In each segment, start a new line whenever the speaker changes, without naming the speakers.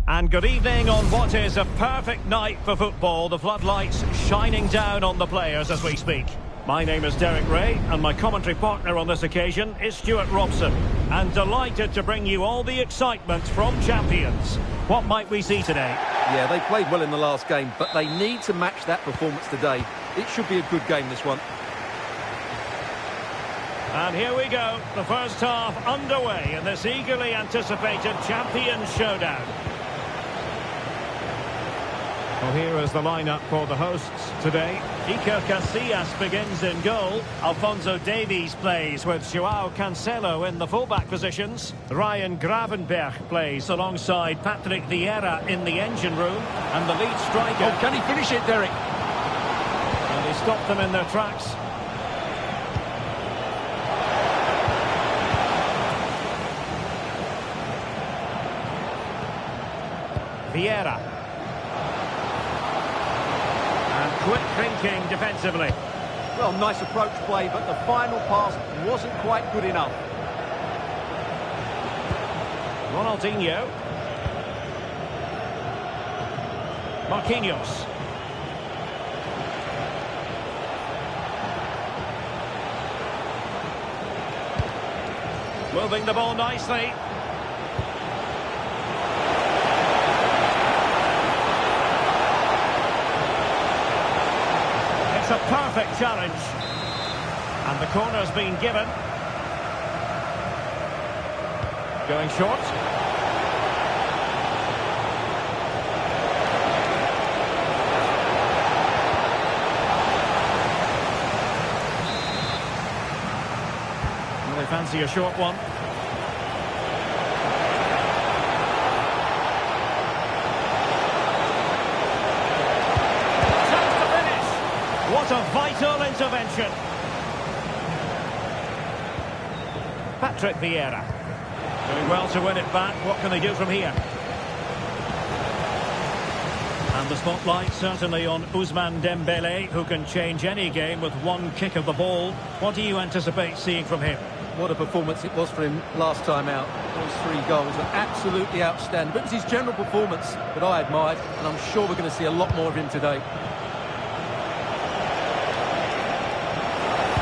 And good evening on what is a perfect night for football. The floodlights shining down on the players as we speak. My name is Derek Ray, and my commentary partner on this occasion is Stuart Robson. And delighted to bring you all the excitement from champions. What might we see today?
Yeah, they played well in the last game, but they need to match that performance today. It should be a good game, this one.
And here we go, the first half underway in this eagerly anticipated Champions Showdown. Well, here is the lineup for the hosts today. Iker Casillas begins in goal. Alphonso Davies plays with Joao Cancelo in the fullback positions. Ryan Gravenberch plays alongside Patrick Vieira in the engine room. And the lead striker...
Oh, can he finish it, Derek?
And he stopped them in their tracks. Vieira. Quick thinking defensively.
Well, nice approach play, but the final pass wasn't quite good enough.
Ronaldinho. Marquinhos. Moving the ball nicely. It's a perfect challenge. And the corner's been given. Going short. Well, they fancy a short one. What a vital intervention. Patrick Vieira. Doing well to win it back. What can they do from here? And the spotlight certainly on Ousmane Dembele, who can change any game with one kick of the ball. What do you anticipate seeing from him?
What a performance it was for him last time out. Those 3 goals were absolutely outstanding. But it was his general performance that I admired, and I'm sure we're going to see a lot more of him today.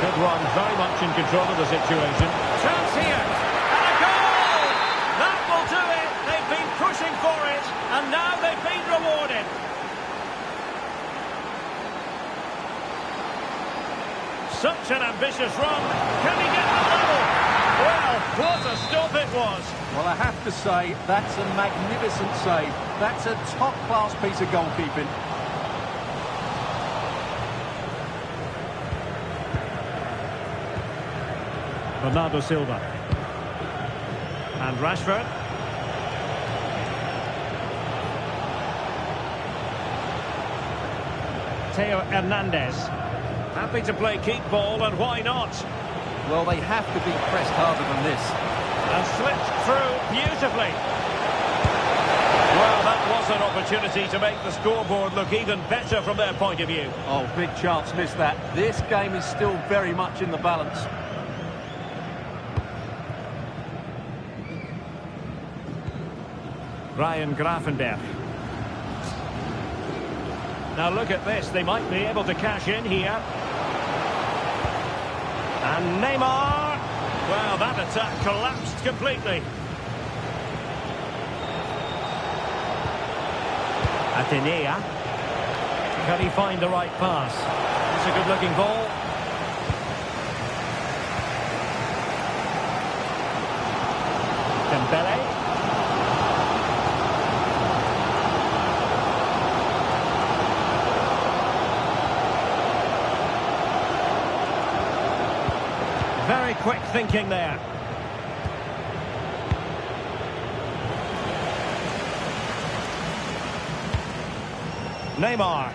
Good run, very much in control of the situation. Chance here, and a goal! That will do it. They've been pushing for it, and now they've been rewarded. Such an ambitious run. Can he get the level? Well, what a stop it was.
Well, I have to say, that's a magnificent save. That's a top-class piece of goalkeeping.
Bernardo Silva. And Rashford. Theo Hernandez. Happy to play keep ball, and why not?
Well, they have to be pressed harder than this.
And slipped through beautifully. Well, that was an opportunity to make the scoreboard look even better from their point of view.
Oh, big chance, missed that. This game is still very much in the balance.
Ryan Gravenberch. Now look at this, they might be able to cash in here. And Neymar. Well, that attack collapsed completely. Atenea. Can he find the right pass? It's a good-looking ball. Dembele. Very quick thinking there. Neymar.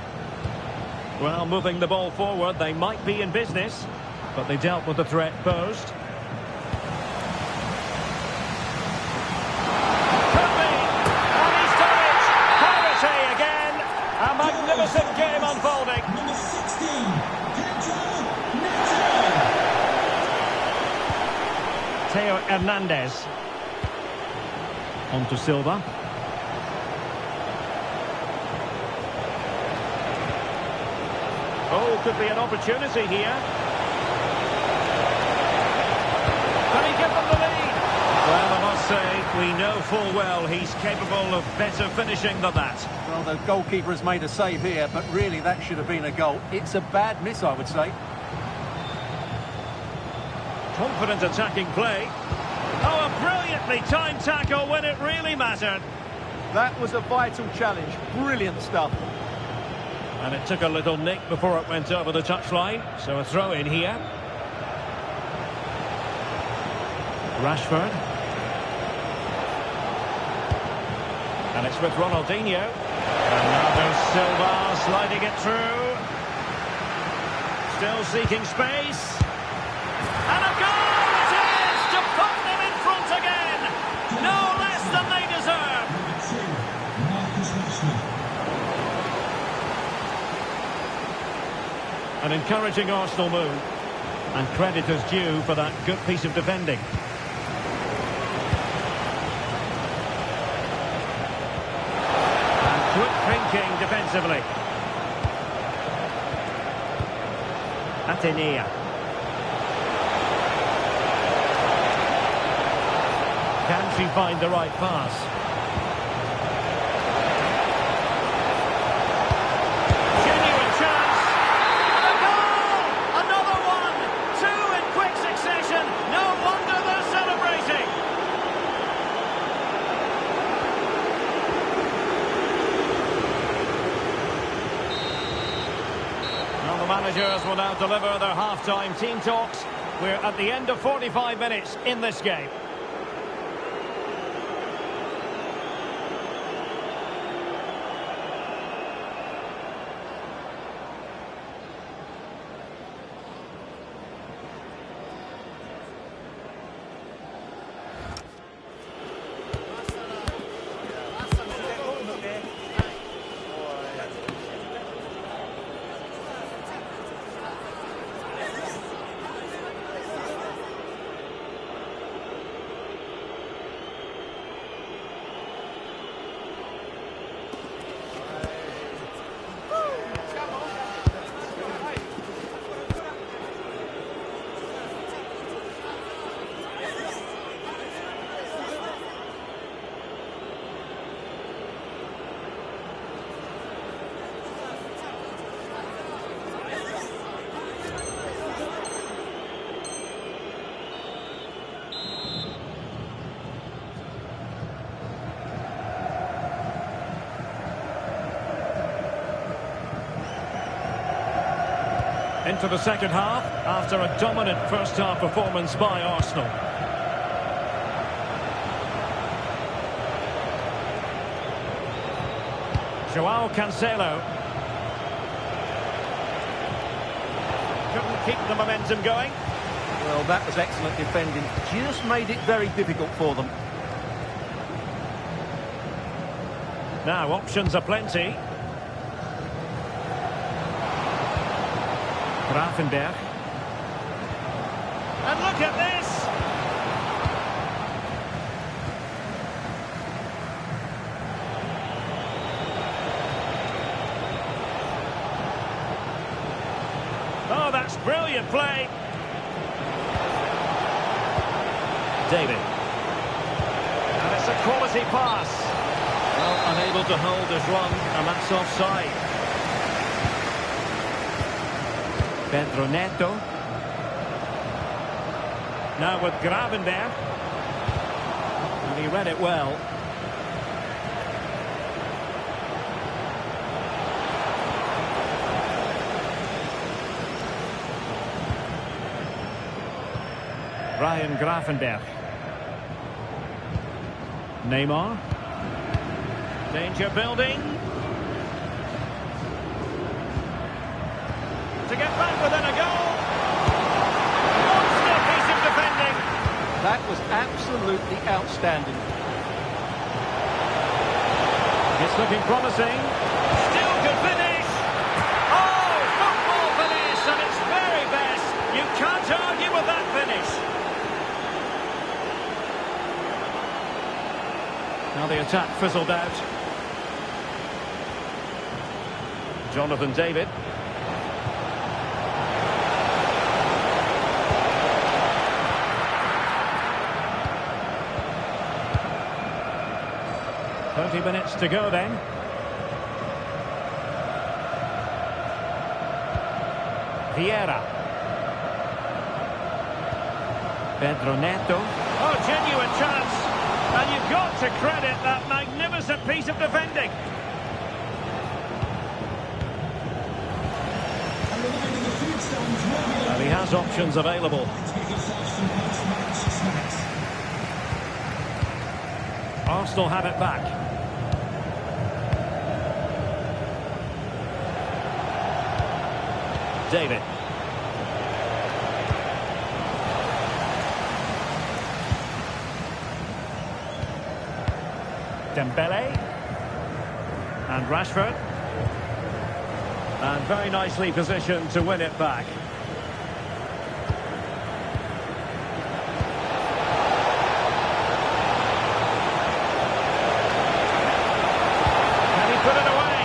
Well, moving the ball forward, they might be in business, but they dealt with the threat posed. Could be, and he's done it! Penalty again! A magnificent game unfolding.
Number 16,
Theo Hernandez. On to Silva. Oh, could be an opportunity here. Can he give them the lead? Well, I must say, we know full well he's capable of better finishing than that.
Well, the goalkeeper has made a save here, but really that should have been a goal. It's a bad miss, I would say.
Confident attacking play. Oh, a brilliantly timed tackle when it really mattered.
That was a vital challenge. Brilliant stuff.
And it took a little nick before it went over the touchline. So a throw in here. Rashford. And it's with Ronaldinho. Another Silva sliding it through. Still seeking space. And a goal it is to put them in front again. No less than they deserve. An encouraging Arsenal move. And credit is due for that good piece of defending. Quick thinking defensively. Atenea. Can she find the right pass? Genuine chance. And a goal! Another one! Two in quick succession. No wonder they're celebrating. The managers will now deliver their half-time team talks. We're at the end of 45 minutes in this game. Into the second half, after a dominant first-half performance by Arsenal. Joao Cancelo. Couldn't keep the momentum going.
Well, that was excellent defending. Just made it very difficult for them.
Now, options are plenty. Gravenberch. And look at this! Oh, that's brilliant play. David. And it's a quality pass. Well, unable to hold his run, and that's offside. Pedro Neto. Now with Gravenberch. And he read it well. Ryan Gravenberch. Neymar. Danger building. To get back within a goal. Monster piece of defending.
That was absolutely outstanding.
It's looking promising. Still could finish. Oh, football finish at its very best. You can't argue with that finish. Now the attack fizzled out. Jonathan David. 20 minutes to go then. Vieira. Pedro Neto. Oh, genuine chance. And you've got to credit that magnificent piece of defending. And he has options available. Arsenal have it back. David. Dembele. And Rashford. And very nicely positioned to win it back. Can he put it away?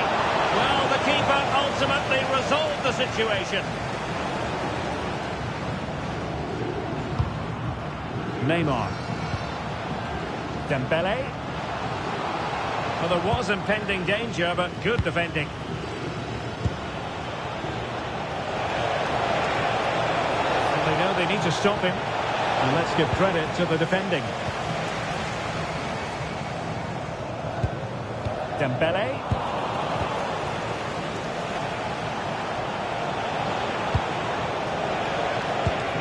Well, the keeper ultimately resolved the situation. Neymar. Dembele. Well, there was impending danger, but good defending. Well, they know they need to stop him. And let's give credit to the defending. Dembele.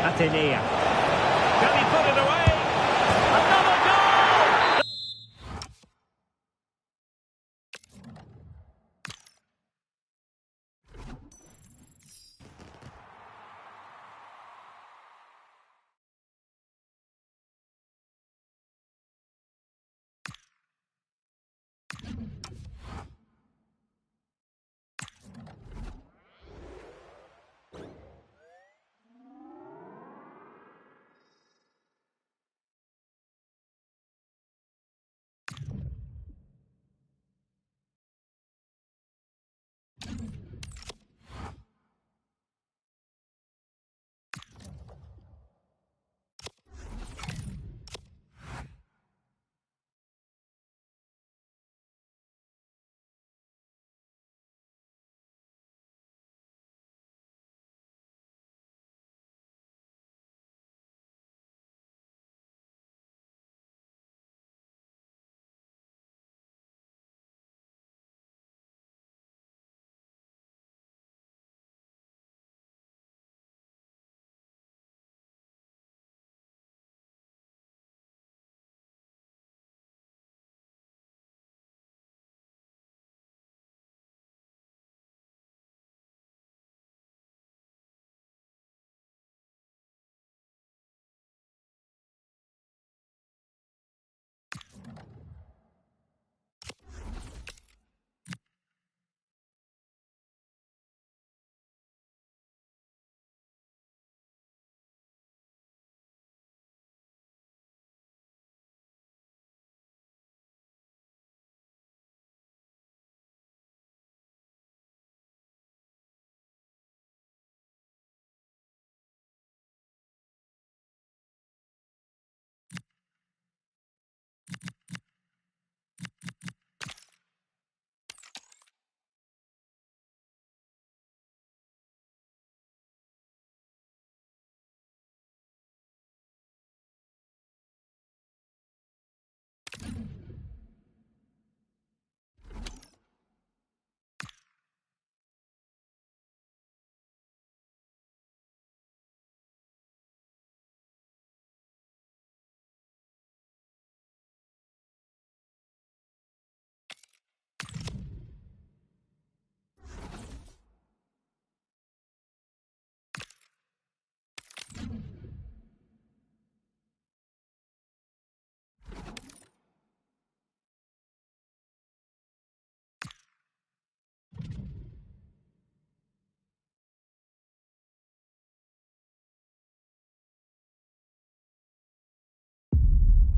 Atenea. Can he put it away? Another goal!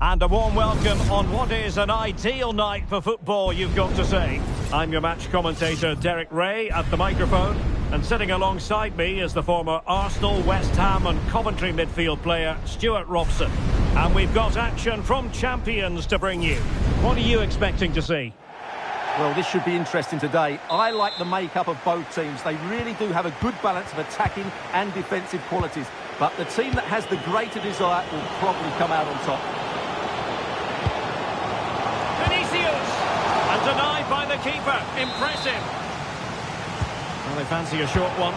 And a warm welcome on what is an ideal night for football, you've got to say. I'm your match commentator, Derek Ray, at the microphone. And sitting alongside me is the former Arsenal, West Ham and Coventry midfield player, Stuart Robson. And we've got action from Champions to bring you. What are you expecting to see?
Well, this should be interesting today. I like the makeup of both teams. They really do have a good balance of attacking and defensive qualities. But the team that has the greater desire will probably come out on top.
Vinicius! And denied by the keeper. Impressive. Well, they fancy a short one.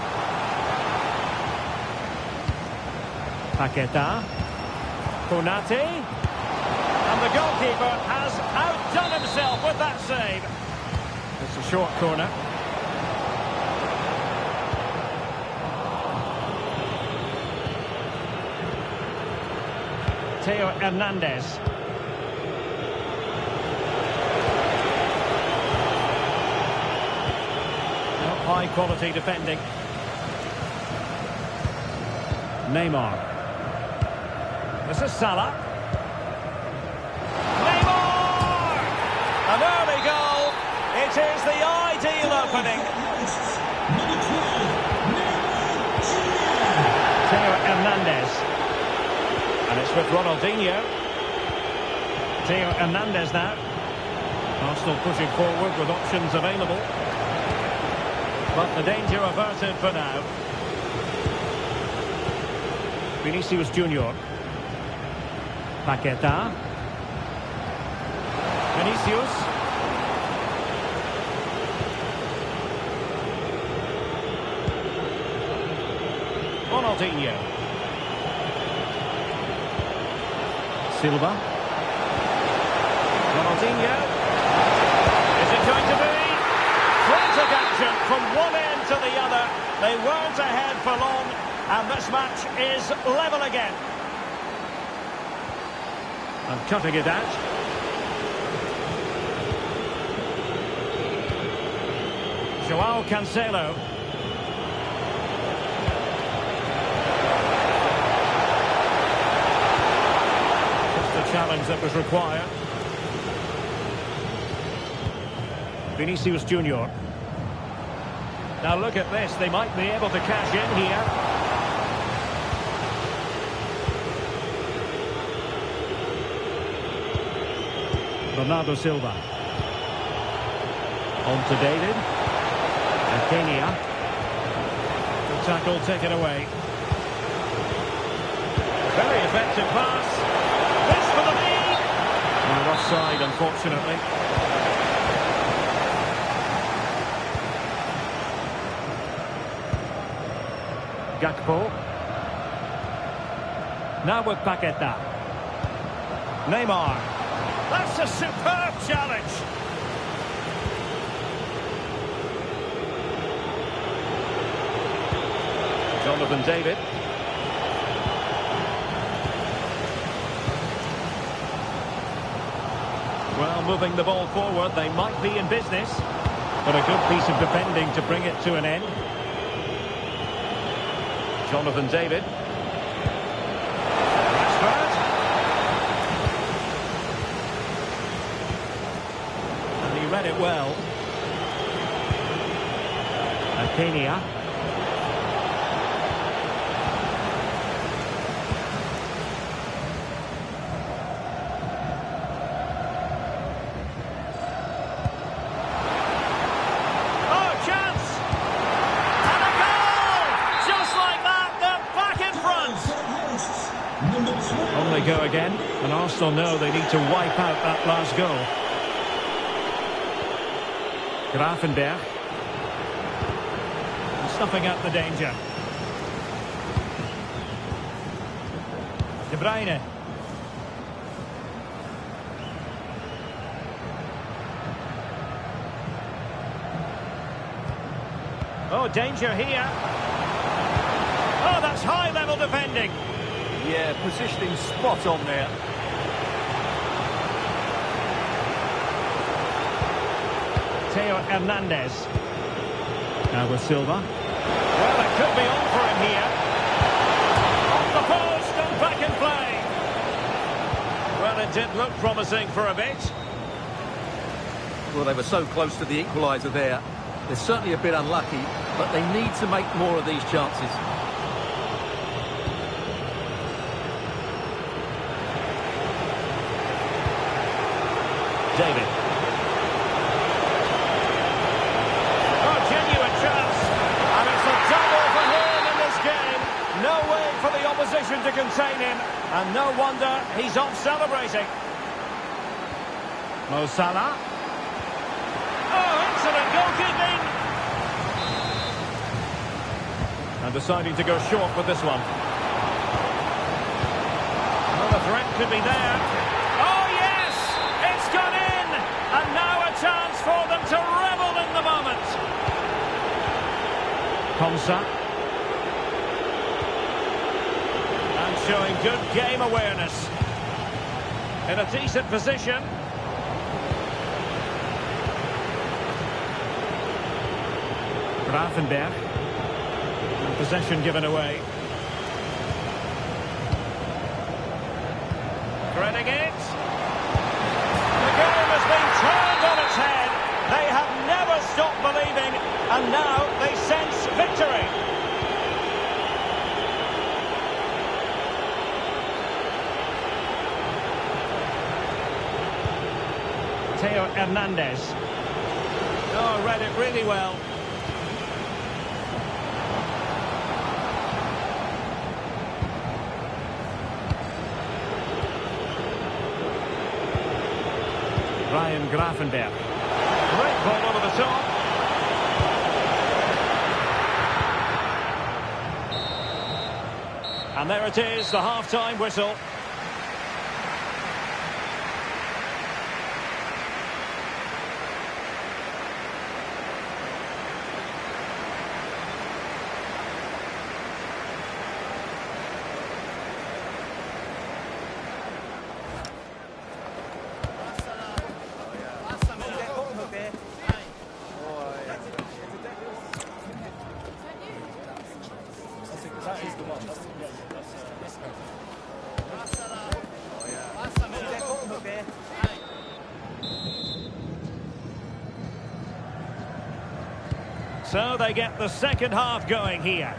Paqueta. Konate. And the goalkeeper has outdone himself with that save. It's a short corner. Theo Hernandez. High quality defending. Neymar. This is Salah. Neymar! An early goal. It is the ideal opening. Theo Hernandez. And it's with Ronaldinho. Theo Hernandez now. Arsenal pushing forward with options available. But the danger averted for now. Vinicius Junior. Paqueta. Vinicius. Ronaldinho. Silva. Ronaldinho. Is it going to be? Frantic action from one end to the other. They weren't ahead for long, and this match is level again. And cutting it out. Joao Cancelo. Challenge that was required. Vinicius Junior. Now look at this, they might be able to cash in here. Bernardo Silva. On to David. Kenya. The tackle taken away. Very effective pass. This for the lead. And offside, unfortunately. Gakpo. Now with Paqueta. Neymar. That's a superb challenge. Jonathan David. Well, moving the ball forward, they might be in business. But a good piece of defending to bring it to an end. Jonathan David. Rashford. And he read it well. Kenya. On they go again, and Arsenal know they need to wipe out that last goal. Grafenberg. Snuffing out the danger. De Bruyne. Oh, danger here. Oh, that's high-level defending.
Yeah, positioning spot on there.
Theo Hernandez. Now with Silva. Well, it could be on for him here. Off the post and back in play. Well, it did look promising for a bit.
Well, they were so close to the equaliser there. They're certainly a bit unlucky, but they need to make more of these chances.
David. Oh, genuine chance. And it's a double for him in this game. No way for the opposition to contain him. And no wonder he's off celebrating. Mo Salah. Oh, excellent goalkeeping. And deciding to go short with this one. Well, the threat could be there. Oh, yes! It's gone in! And now a chance for them to revel in the moment. Komsa. And showing good game awareness. In a decent position. Grafenberg. Possession given away. Threading it. The game has been turned on its head. They have never stopped believing, and now they sense victory. Theo Hernandez. Oh, read it really well. Ryan Grafenberg. Great ball over the top. And there it is, the half-time whistle. So they get the second half going here.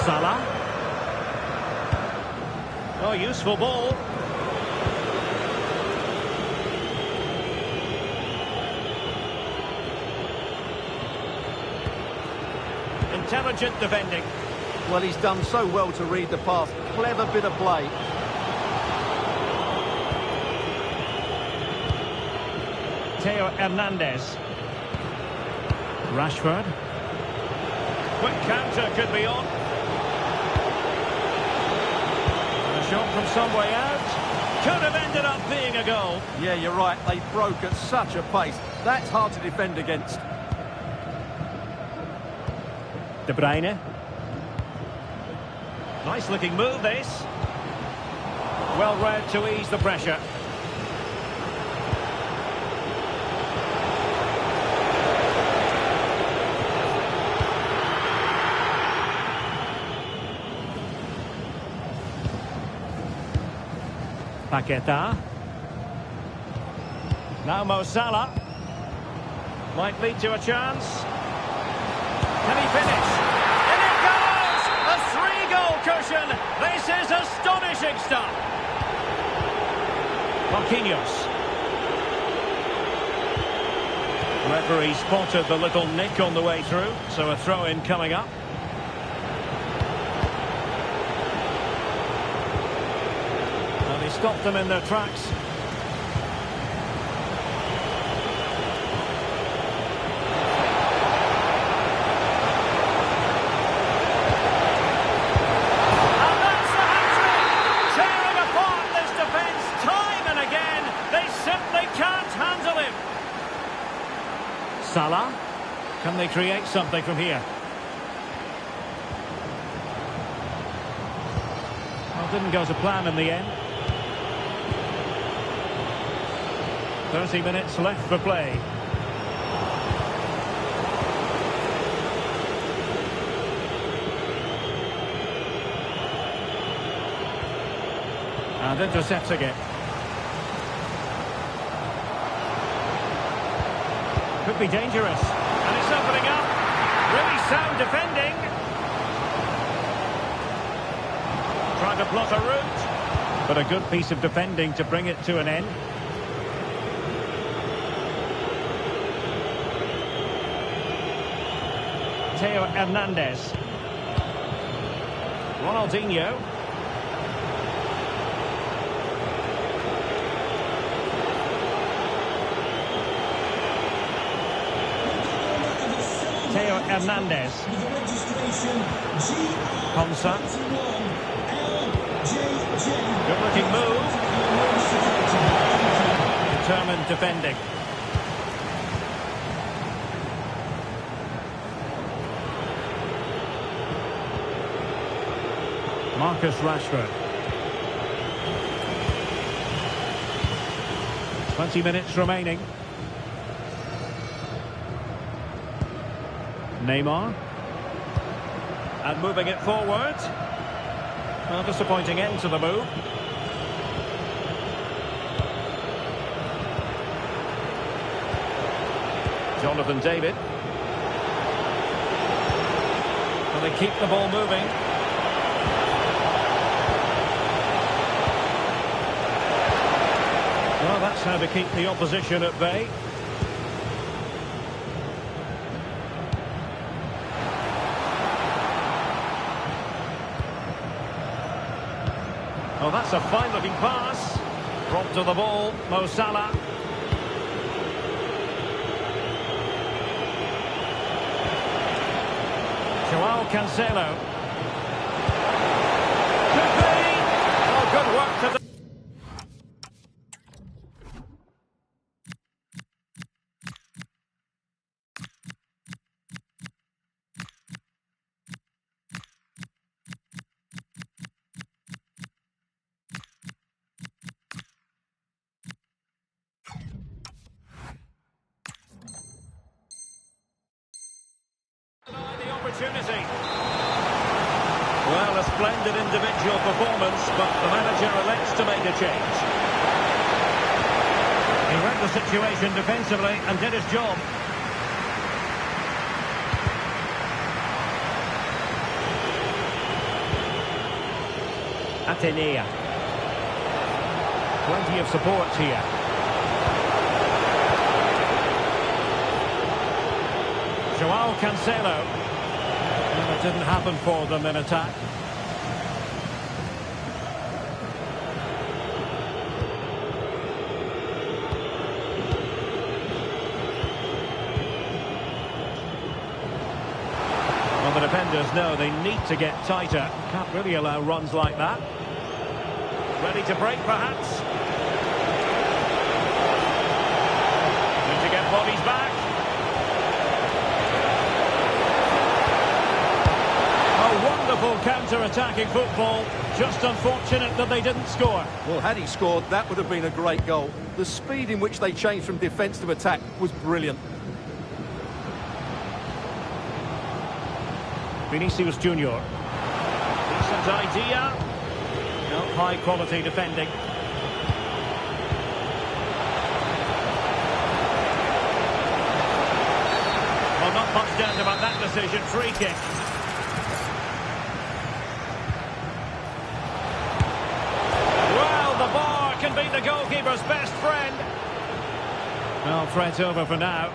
Salah. Oh, useful ball. Intelligent defending.
Well, he's done so well to read the pass. Clever bit of play.
Theo Hernandez. Rashford. Quick counter could be on. And a shot from some way out. Could have ended up being a goal.
Yeah, you're right. They broke at such a pace. That's hard to defend against.
De Bruyne. Nice looking move, this. Well read to ease the pressure. Paqueta. Now Mo Salah. Might lead to a chance. Can he finish? In it goes! A 3-goal cushion. This is astonishing stuff. Marquinhos. Referee spotted the little nick on the way through, so a throw-in coming up. And he stopped them in their tracks. Salah. Can they create something from here? Well, didn't go to plan in the end. 30 minutes left for play. And intercepting it. Could be dangerous. And it's opening up. Really sound defending. to plot a route. But a good piece of defending to bring it to an end. Theo Hernandez. Ronaldinho. Theo Hernandez. Konsa. Good looking move. Determined defending. Marcus Rashford. 20 minutes remaining. Neymar. And moving it forward. Well, disappointing end to the move. Jonathan David. And they keep the ball moving. Well, that's how to keep the opposition at bay. Oh, that's a fine-looking pass. Dropped to the ball, Mo Salah. Joao Cancelo. Could be. Oh, good work to the... The opportunity. Well, a splendid individual performance, but the manager elects to make a change. He read the situation defensively and did his job. Atenea. Plenty of support here. Joao Cancelo. Well, it didn't happen for them in attack. Well, the defenders know they need to get tighter. Can't really allow runs like that. Ready to break, perhaps. Need to get bodies back. Wonderful counter-attacking football. Just unfortunate that they didn't score.
Well, had he scored, that would have been a great goal. The speed in which they changed from defence to attack was brilliant.
Vinicius Junior. Decent idea. No, high-quality defending. Well, not much doubt about that decision. Free kick. Can be the goalkeeper's best friend. Well, threat over for now.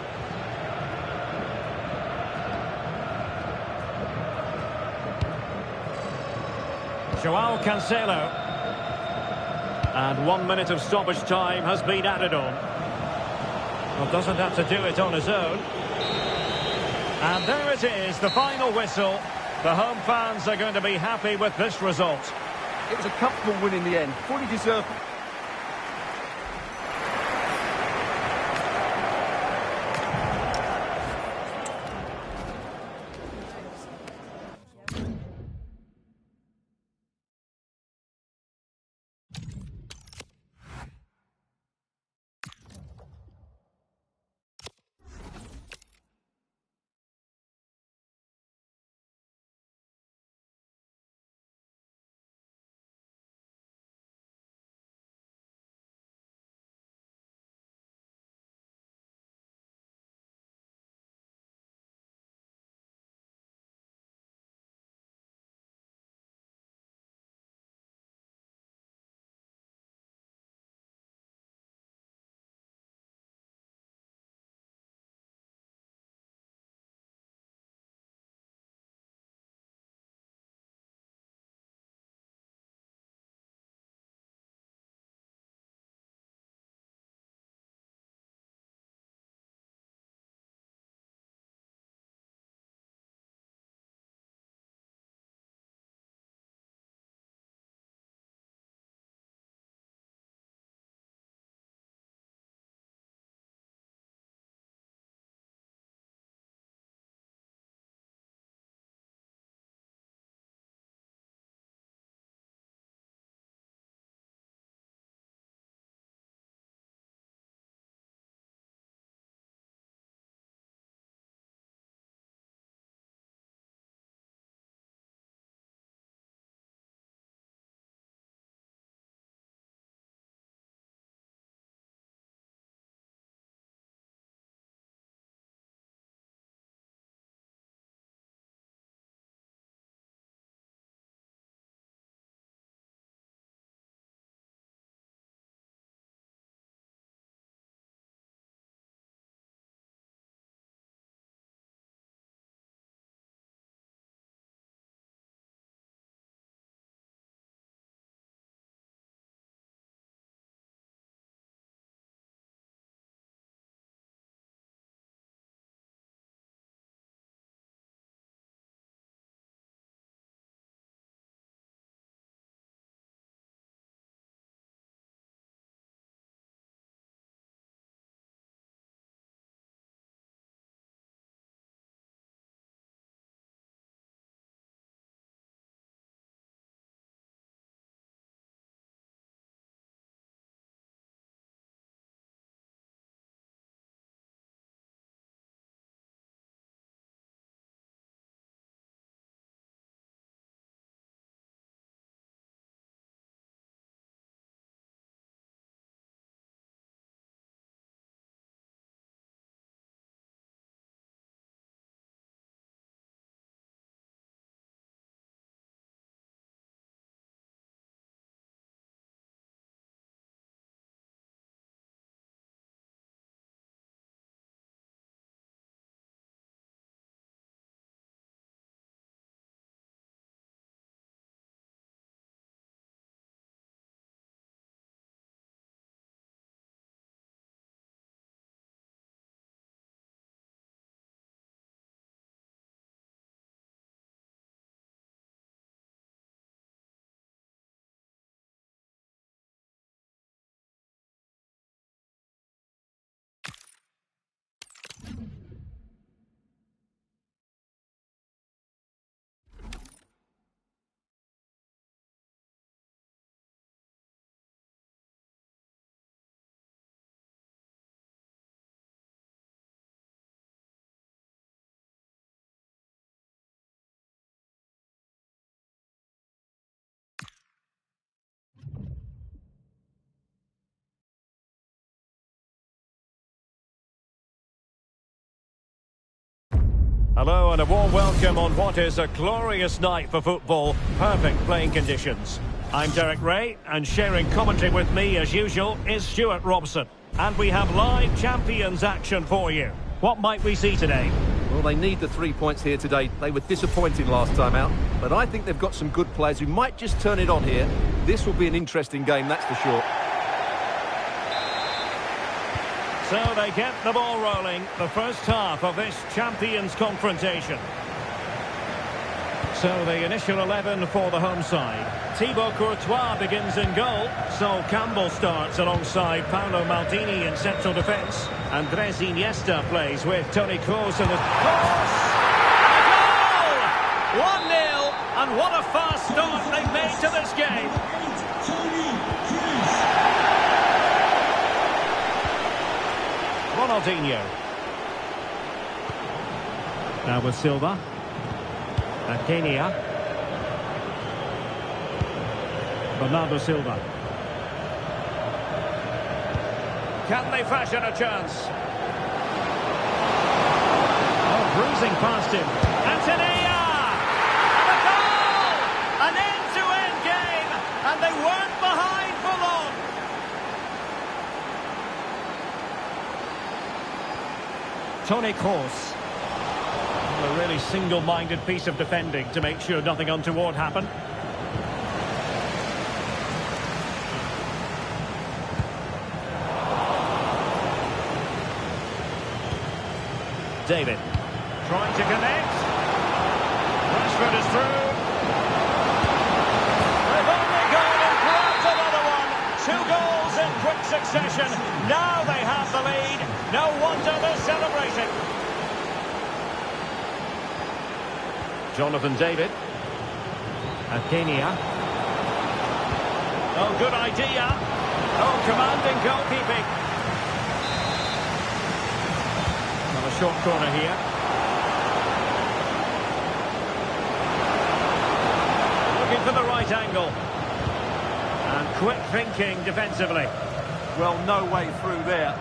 Joao Cancelo. And 1 minute of stoppage time has been added on. Well, doesn't have to do it on his own. And there it is, the final whistle. The home fans are going to be happy with this result.
It was a comfortable win in the end, fully deserved.
Hello and a warm welcome on what is a glorious night for football. Perfect playing conditions. I'm Derek Ray, and sharing commentary with me as usual is Stuart Robson. And we have live Champions action for you. What might we see today?
Well, they need the 3 points here today. They were disappointing last time out, but I think they've got some good players who might just turn it on here. This will be an interesting game, that's for sure.
So they get the ball rolling, the first half of this Champions confrontation. So the initial 11 for the home side. Thibaut Courtois begins in goal. Sol Campbell starts alongside Paolo Maldini in central defence. Andres Iniesta plays with Toni Kroos in the... Kroos! A goal! 1-0, and what a fast start they've made to this game. Ronaldinho. Now with Silva. And Kenya. Bernardo Silva. Can they fashion a chance? Oh, bruising past him. Antonia! And a goal! An end-to-end game! And they weren't behind for long. Toni Kroos. A really single-minded piece of defending to make sure nothing untoward happened. David trying to connect. Rashford is through. They've only gone and grabbed another one. 2 goals in quick succession. Now they have the lead. No wonder they're celebrating. Jonathan David. And Kenya. Oh, good idea. Oh, commanding goalkeeping. Not a short corner here. Looking for the right angle. And quick thinking defensively.
Well, no way through there.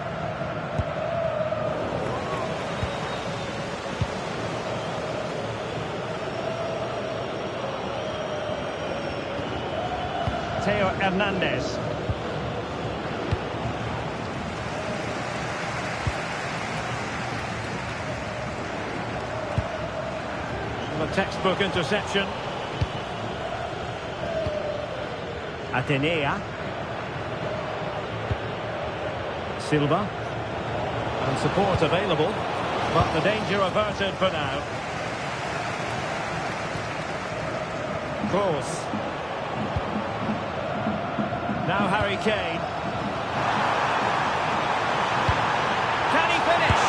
Theo Hernandez. A textbook interception. Atenea. Silva. And support available, but the danger averted for now. Kroos. Now Harry Kane. Can he finish?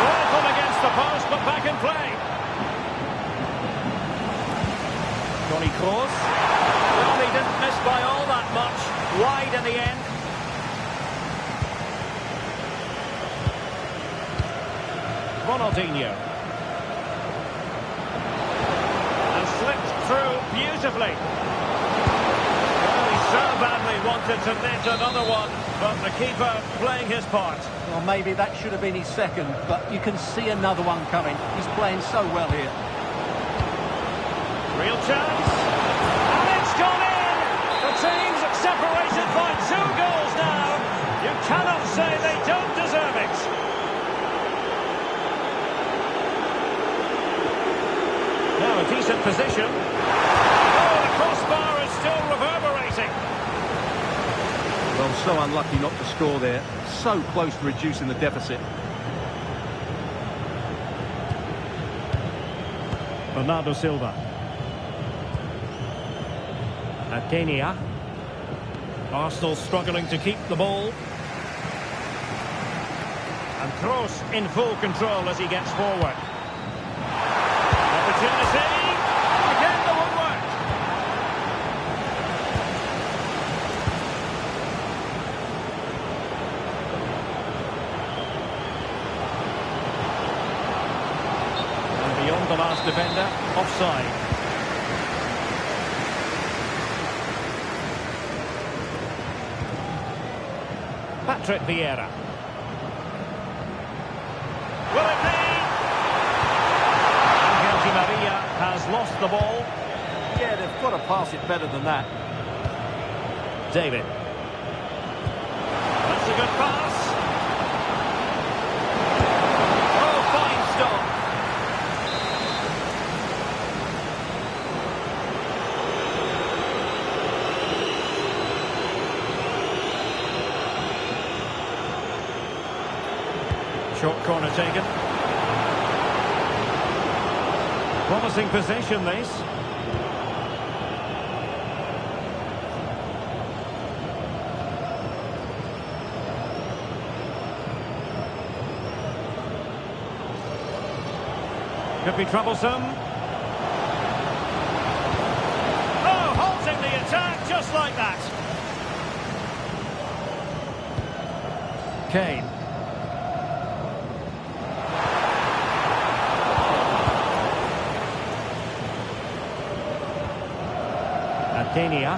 Rifled against the post, but back in play. Toni Kroos. Well, he didn't miss by all that much. Wide in the end. Ronaldinho. And slipped through beautifully. So badly wanted to net another one, but the keeper playing his part.
Well, maybe that should have been his second, but you can see another one coming. He's playing so well here.
Real chance. And it's gone in! The team's separated by 2 goals now. You cannot say they don't deserve it. Now a decent position. Oh, the crossbar is still reverberating.
Well, so unlucky not to score there. So close to reducing the deficit.
Bernardo Silva. Kenya. Arsenal struggling to keep the ball. And Kroos in full control as he gets forward. Opportunity. Again the woodwork. And beyond the last defender, offside. Patrick Vieira. Will it be? the ball.
Yeah, they've got to pass it better than that.
David. That's a good pass. Oh, fine stop. Short corner taken. Promising possession, this. Could be troublesome. Oh, halting the attack just like that. Kane. Adenia.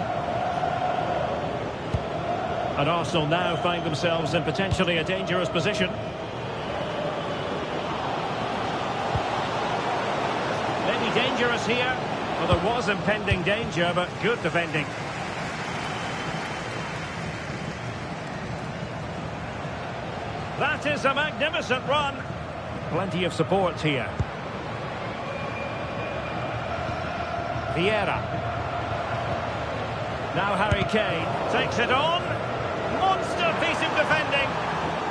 And Arsenal now find themselves in potentially a dangerous position. Maybe dangerous here. Well, there was impending danger, but good defending. That is a magnificent run. Plenty of support here. Vieira. Now Harry Kane takes it on. Monster piece of defending.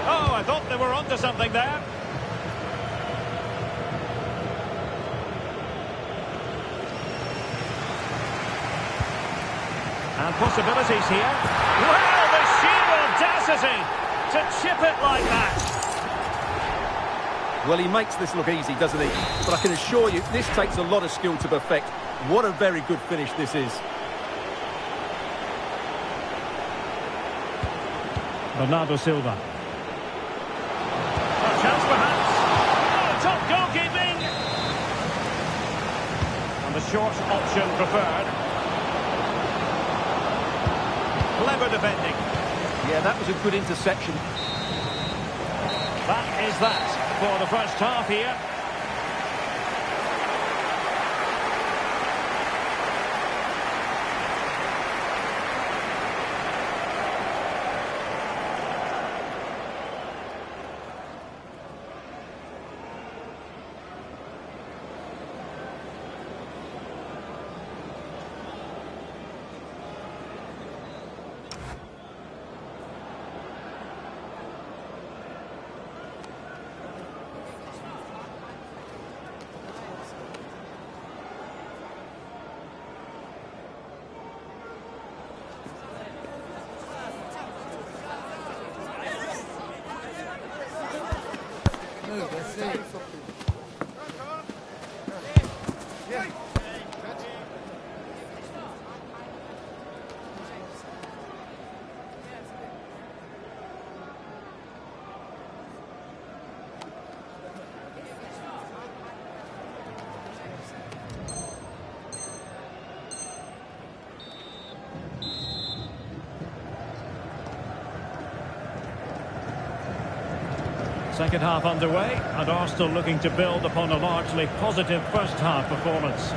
Oh, I thought they were onto something there. And possibilities here. Wow, the sheer audacity to chip it like that.
Well, he makes this look easy, doesn't he? But I can assure you, this takes a lot of skill to perfect. What a very good finish this is.
Bernardo Silva. A chance perhaps. Oh, top goalkeeping. And the short option preferred. Clever defending.
Yeah, that was a good interception.
That is that for the first half here. Second half underway, and Arsenal looking to build upon a largely positive first half performance.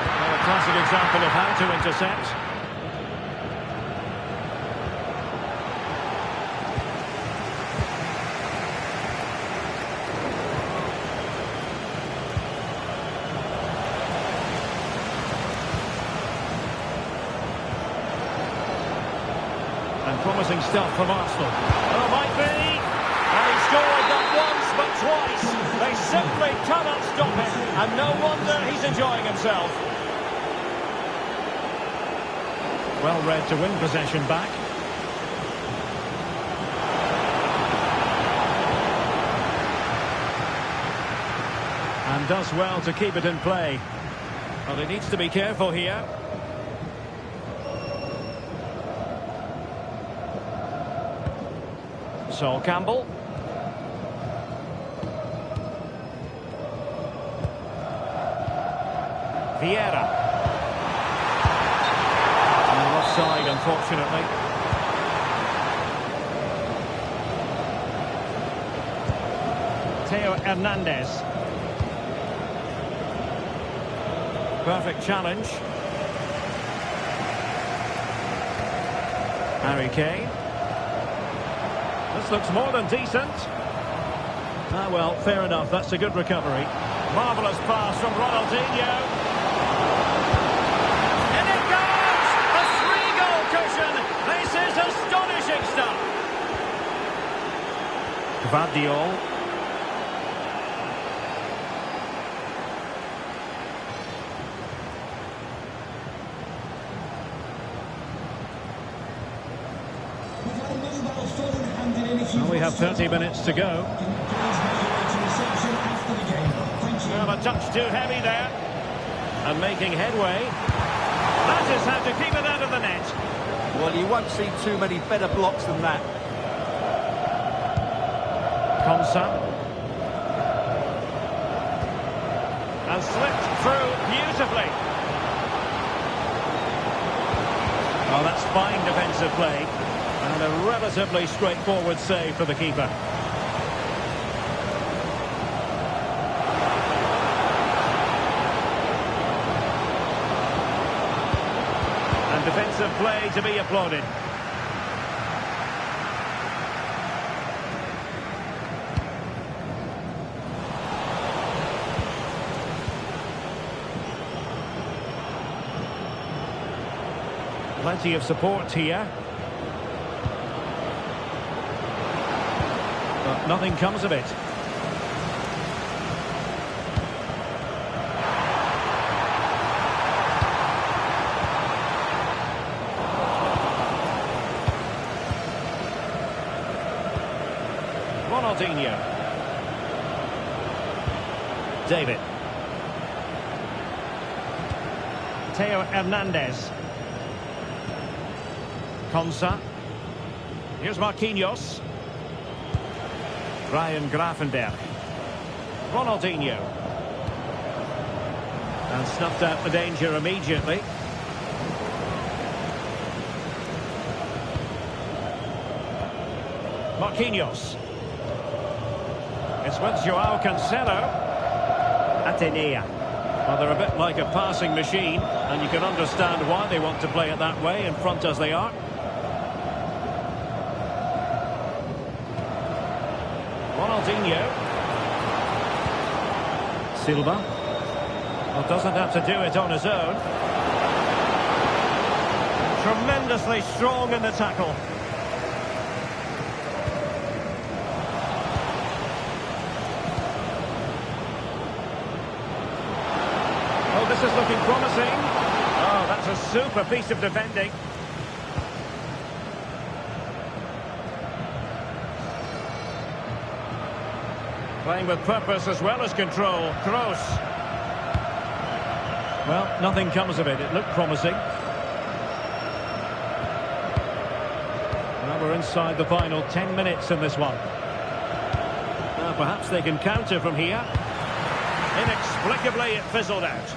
Well, a classic example of how to intercept. Promising stuff from Arsenal. Oh, might be. And he scored not once, but twice. They simply cannot stop him. And no wonder he's enjoying himself. Well read to win possession back. And does well to keep it in play. Well, he needs to be careful here. Sol Campbell. Vieira. And lost offside, unfortunately. Theo Hernandez. Perfect challenge. Harry Kane. This looks more than decent. Ah, well, fair enough. That's a good recovery. Marvellous pass from Ronaldinho. And it goes! A three-goal cushion. This is astonishing stuff. Gvardiol. Well, we have 30 minutes to go. Well, a touch too heavy there. And making headway. That is how to keep it out of the net.
Well, you won't see too many better blocks than that.
Konsa. And slipped through beautifully. Oh, that's fine defensive play. And a relatively straightforward save for the keeper. And defensive play to be applauded. Plenty of support here. But nothing comes of it. Ronaldinho. David. Theo Hernandez. Konsa. Here's Marquinhos. Ryan Gravenberch. Ronaldinho. And snuffed out the danger immediately. Marquinhos. It's with Joao Cancelo. Atenea. Well, they're a bit like a passing machine, and you can understand why they want to play it that way, in front as they are. Ronaldinho. Silva. Well, doesn't have to do it on his own. Tremendously strong in the tackle. Oh, this is looking promising. Oh, that's a super piece of defending. Playing with purpose as well as control. Kroos. Well, nothing comes of it. It looked promising. Well, we're inside the final 10 minutes in this one. Now, perhaps they can counter from here. Inexplicably, it fizzled out.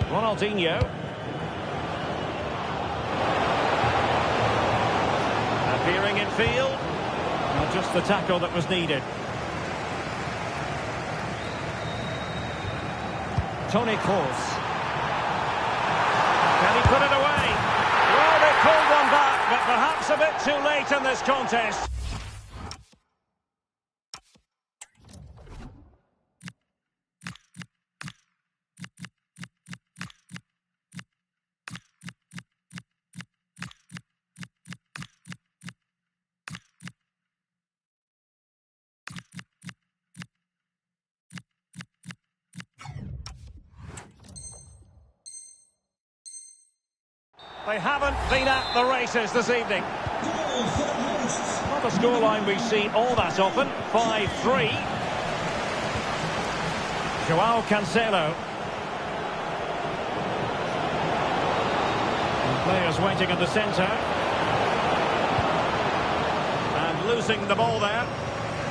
Ronaldinho. Appearing in field. Not just the tackle that was needed. Toni Kroos. Can he put it away? Well, they pulled one back, but perhaps a bit too late in this contest. They haven't been at the races this evening. Not a scoreline we see all that often. 5-3. Joao Cancelo. And players waiting in the centre. And losing the ball there.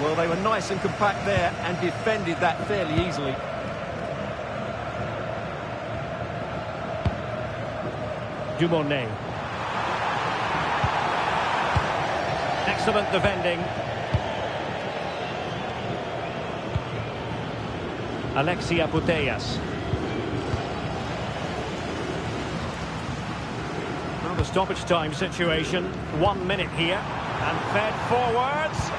Well, they were nice and compact there and defended that fairly easily.
Dumornay. Excellent defending. Alexia Putellas. Well, the stoppage time situation. 1 minute here. And fed forwards.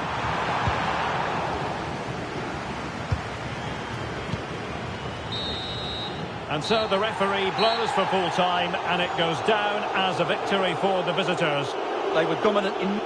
And so the referee blows for full time, and it goes down as a victory for the visitors.
They were dominant in...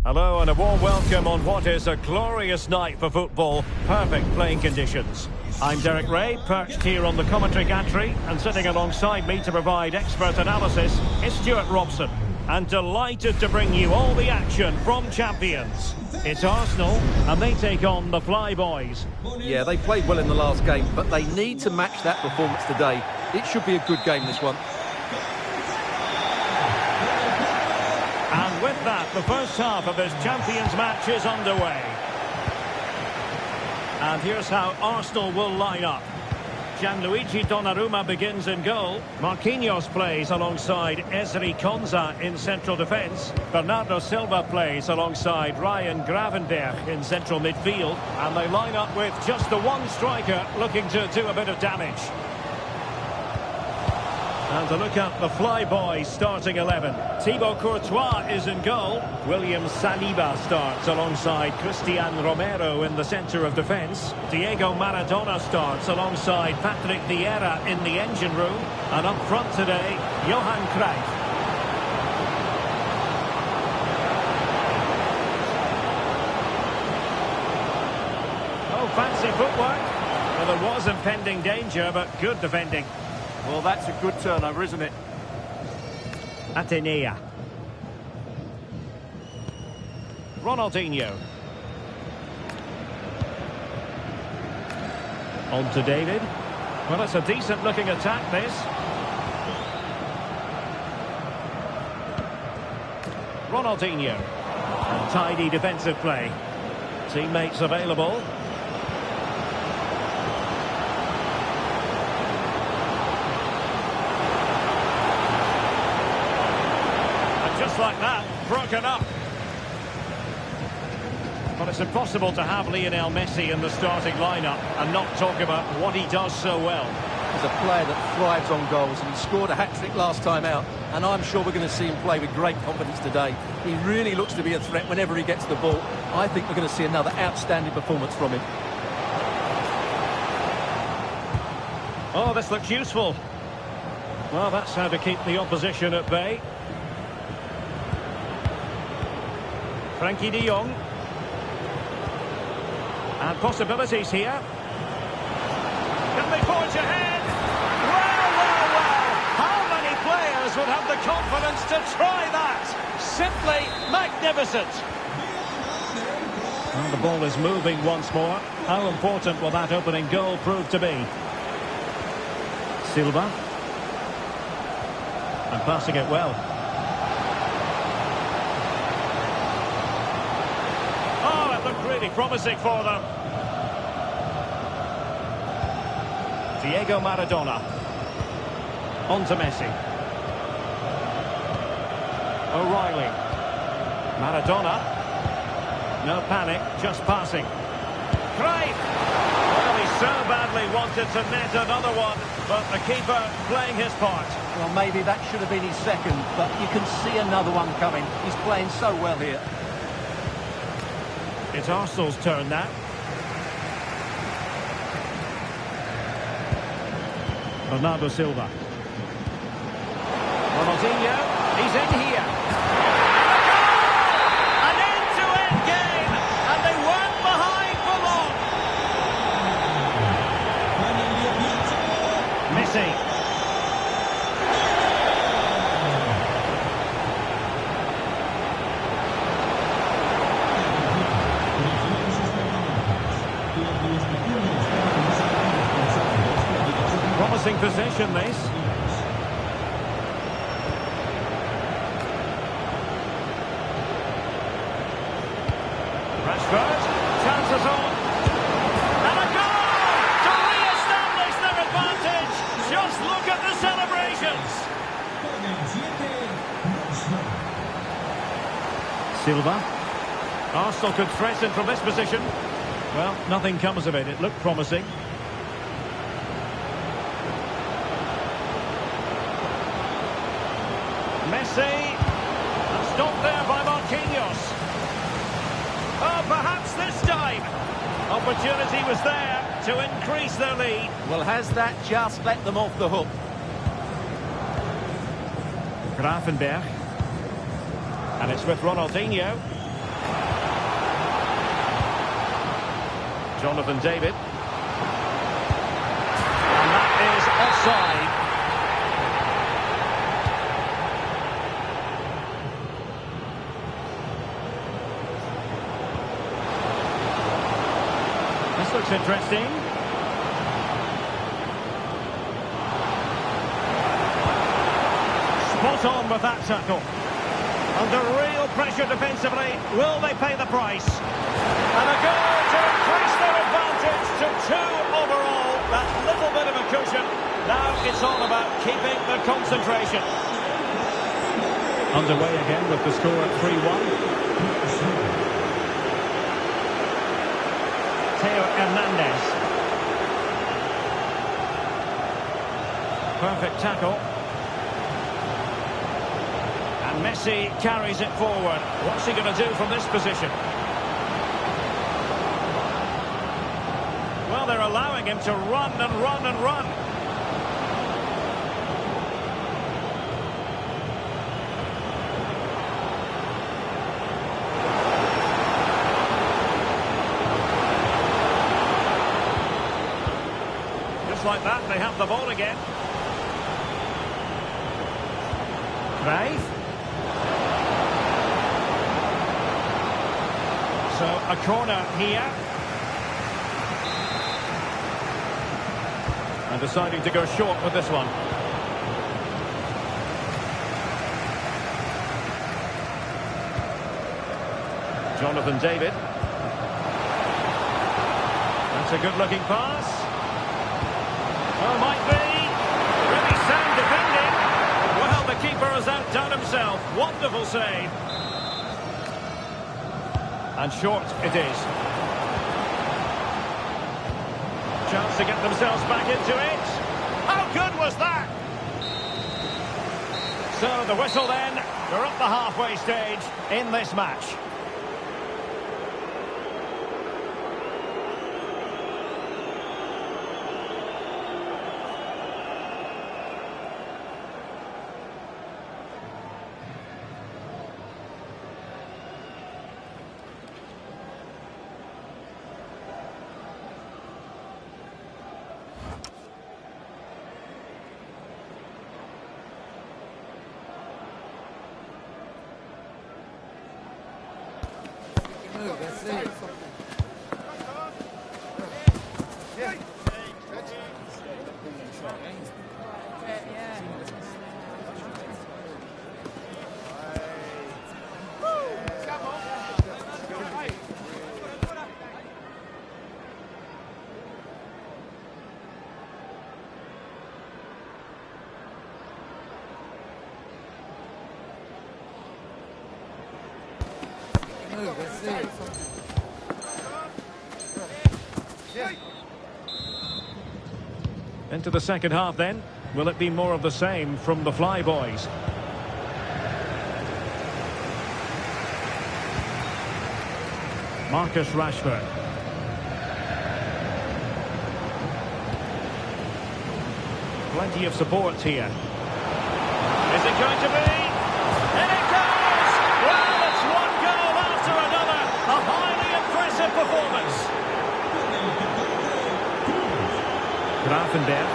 Hello and a warm welcome on what is a glorious night for football. Perfect playing conditions. I'm Derek Ray, perched here on the commentary gantry, and sitting alongside me to provide expert analysis is Stuart Robson. And delighted to bring you all the action from champions. It's Arsenal, and they take on the Flyboys.
Yeah, they played well in the last game, but they need to match that performance today. It should be a good game, this one.
And with that, the first half of this Champions match is underway. And here's how Arsenal will line up. Gianluigi Donnarumma begins in goal. Marquinhos plays alongside Ezri Konsa in central defence. Bernardo Silva plays alongside Ryan Gravenberch in central midfield. And they line up with just the one striker looking to do a bit of damage. And to look at the Flyboys starting 11. Thibaut Courtois is in goal. William Saliba starts alongside Christian Romero in the centre of defence. Diego Maradona starts alongside Patrick Vieira in the engine room. And up front today, Johan Cruyff. Oh, fancy footwork. Well, there was impending danger, but good defending.
Well, that's a good turnover, isn't it?
Atenea. Ronaldinho. On to David. Well, it's a decent-looking attack, this. Ronaldinho. And tidy defensive play. Teammates available. Just like that, broken up. But it's impossible to have Lionel Messi in the starting lineup and not talk about what he does so well.
He's a player that thrives on goals, and he scored a hat-trick last time out, and I'm sure we're going to see him play with great confidence today. He really looks to be a threat whenever he gets the ball. I think we're going to see another outstanding performance from him.
Oh, this looks useful. Well, that's how to keep the opposition at bay. Frankie de Jong. And possibilities here. Can they forge ahead? Well! How many players would have the confidence to try that? Simply magnificent. Well, the ball is moving once more. How important will that opening goal prove to be? Silva. And passing it well. Oh, it looked really promising for them. Diego Maradona. On to Messi. O'Reilly. Maradona. No panic, just passing. Cruyff. Well, he so badly wanted to net another one, but the keeper playing his part.
Well, maybe that should have been his second, but you can see another one coming. He's playing so well here.
It's Arsenal's turn now. Bernardo Silva. Ronaldinho, he's in here. And a goal! An end-to-end game, and they weren't behind for long. Messi. Promising position, this. Rashford, chances on. And a goal to re-establish their advantage. Just look at the celebrations. Silva. Arsenal could threaten from this position. Well, nothing comes of it. It looked promising. Messi, and stopped there by Marquinhos. Oh, perhaps this time. Opportunity was there to increase their lead.
Well, has that just let them off the hook?
Gravenberch. And it's with Ronaldinho. Jonathan David. And that is offside. This looks interesting. Spot on with that tackle. Under real pressure defensively. Will they pay the price? And a goal to increase their advantage to 2 overall. That little bit of a cushion. Now it's all about keeping the concentration. Underway again with the score at 3-1. Theo Hernandez. Perfect tackle. And Messi carries it forward. What's he going to do from this position? Well, they're allowing him to run and run and run. Like that, they have the ball again. Cruyff. So a corner here. And deciding to go short with this one. Jonathan David. That's a good-looking pass. Oh, might be. Really sound defending. Well, the keeper Keeper has outdone himself. Wonderful save. And short it is. Chance to get themselves back into it. How good was that? So the whistle then. We're up the halfway stage in this match.
That's it. That's it.
Into the second half then. Will it be more of the same from the Flyboys? Marcus Rashford. Plenty of support here. Is it going to be? And it goes! Well, it's one goal after another. A highly impressive performance. Grafenberg.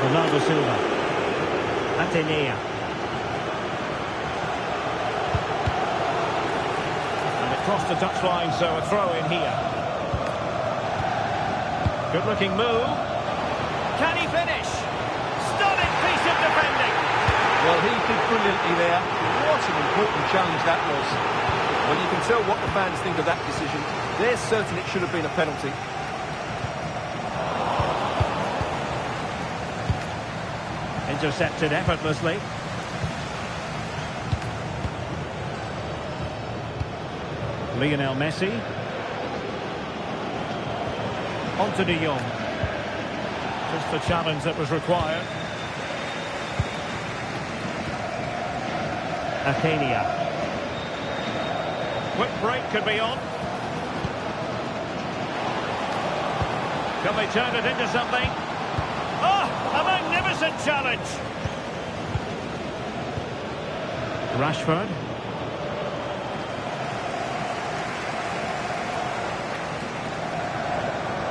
Bernardo Silva. Atenea. And it crossed the touchline, so a throw in here. Good looking move. Can he finish? Stunning piece of defending.
Well, he did brilliantly there. What an important challenge that was. Well, you can tell what the fans think of that decision. They're certain it should have been a penalty.
Intercepted effortlessly. Lionel Messi. On to De Jong. Just the challenge that was required. Athenia. Quick break could be on. Can they turn it into something? Oh, a magnificent challenge. Rashford.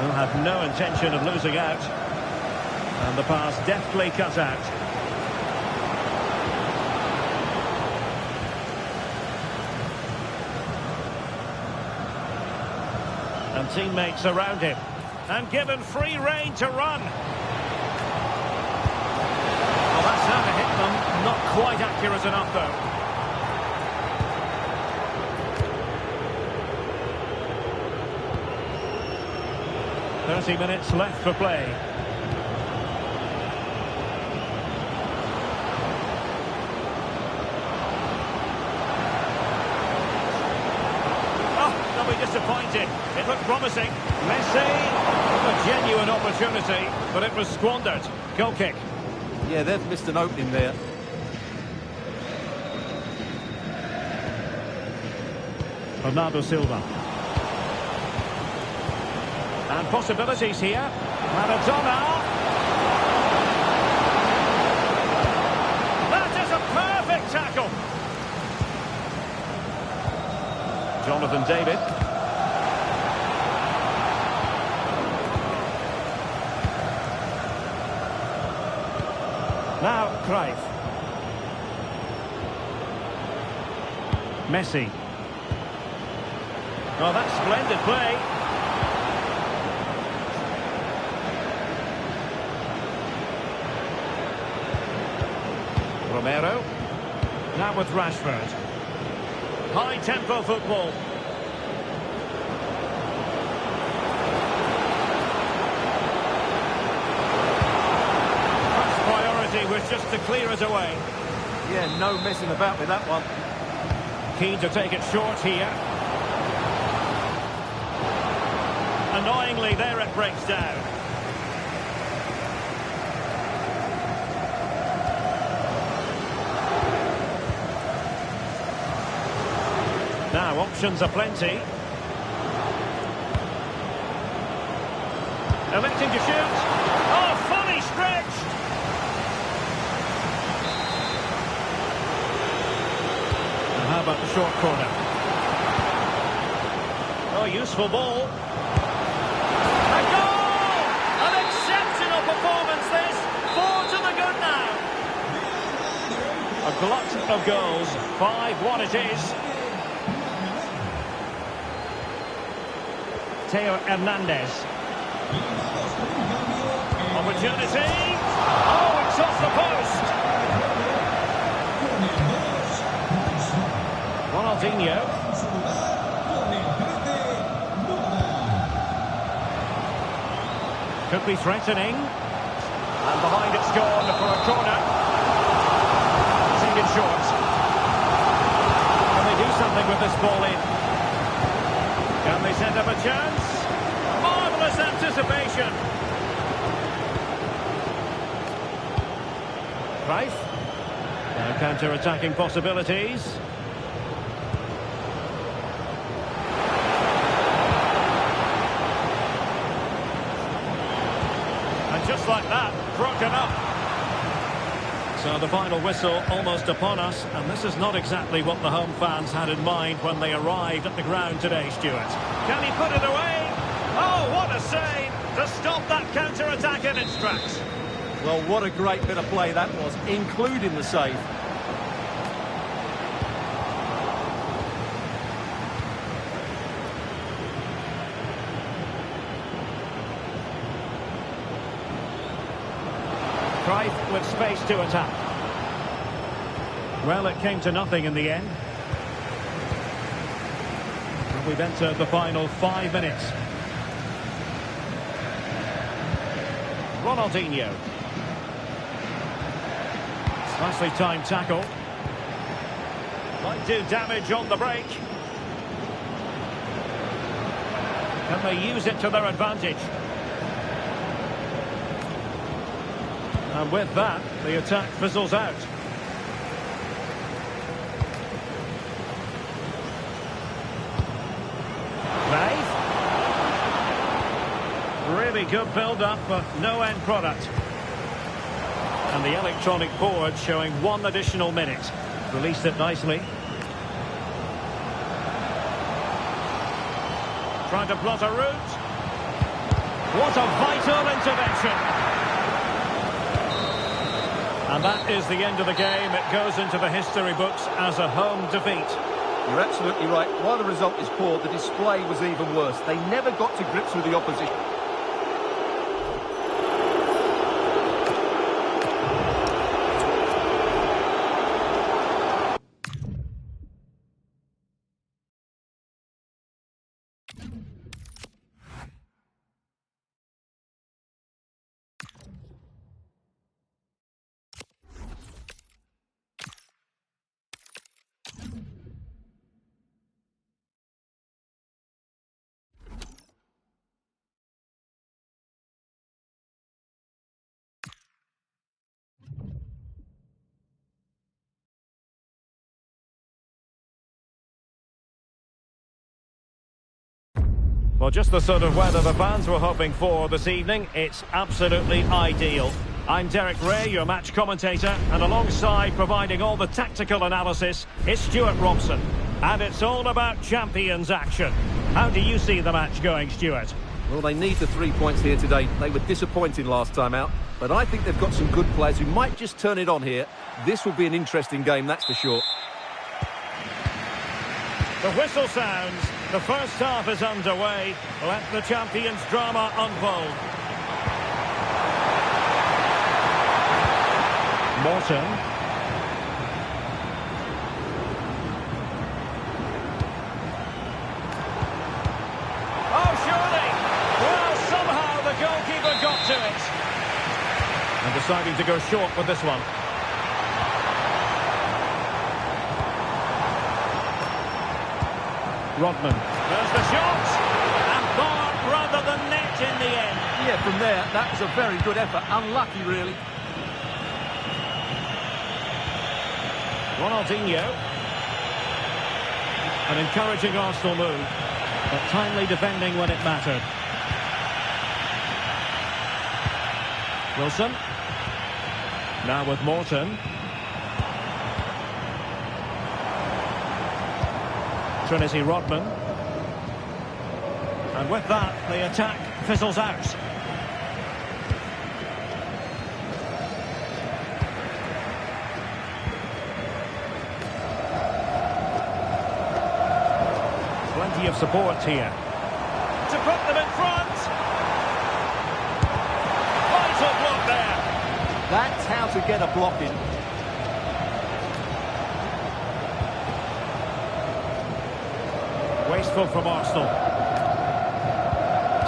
Will have no intention of losing out. And the pass deftly cut out. And teammates around him. And given free rein to run. Well, that's how to hit them. Not quite accurate enough, though. "30 minutes left for play." Oh, they'll be disappointed. It looked promising. Messi, a genuine opportunity, but it was squandered. Goal kick.
Yeah, they've missed an opening there.
Bernardo Silva. And possibilities here. Maradona. That is a perfect tackle. Jonathan David. Now, Cruyff. Messi. Oh, that's splendid play. Romero. Now with Rashford. High-tempo football. was just to clear it away.
Yeah, no messing about with that one.
Keen to take it short here. Annoyingly, there it breaks down. Now, options are plenty. Electing to shoot. Oh, fully stretched! And how about the short corner? Oh, useful ball. A goal! An exceptional performance this. 4 to the good now. A glut of goals. 5-1 it is. Teo Hernandez. Opportunity. Oh, it's off the post. Ronaldinho. Could be threatening. And behind it's gone for a corner. Taken short. Can they do something with this ball in? Can they set up a chance? Marvellous anticipation. Rice. Now counter-attacking possibilities. And just like that, broken up. So the final whistle almost upon us, and this is not exactly what the home fans had in mind when they arrived at the ground today, Stuart. Can he put it away? Oh, what a save to stop that counter-attack in its tracks.
Well, what a great bit of play that was, including the save.
Cruyff with space to attack. Well, it came to nothing in the end. And we've entered the final 5 minutes. Ronaldinho. Nicely timed tackle. Might do damage on the break. Can they use it to their advantage? And with that, the attack fizzles out. Play. Really good build-up, but no end product. And the electronic board showing 1 additional minute. Released it nicely. Trying to plot a route. What a vital intervention. And that is the end of the game. It goes into the history books as a home defeat.
You're absolutely right. While the result is poor, the display was even worse. They never got to grips with the opposition.
Well, just the sort of weather the fans were hoping for this evening. It's absolutely ideal. I'm Derek Ray, your match commentator, and alongside providing all the tactical analysis is Stuart Robson. And it's all about champions action. How do you see the match going, Stuart?
Well, they need the 3 points here today. They were disappointing last time out, but I think they've got some good players who might just turn it on here. This will be an interesting game, that's for sure.
The whistle sounds. The first half is underway. Let the champions' drama unfold. Morton. deciding to go short with this one. Rodman. There's the shot! And bar rather than net in the end.
Yeah, from there, that was a very good effort. Unlucky, really.
Ronaldinho. An encouraging Arsenal move, but timely defending when it mattered. Wilson. Now with Morton. Trinity Rodman. And with that, the attack fizzles out. Plenty of support here. To put them in front. Vital block there.
That's how to get a block in.
Wasteful from Arsenal.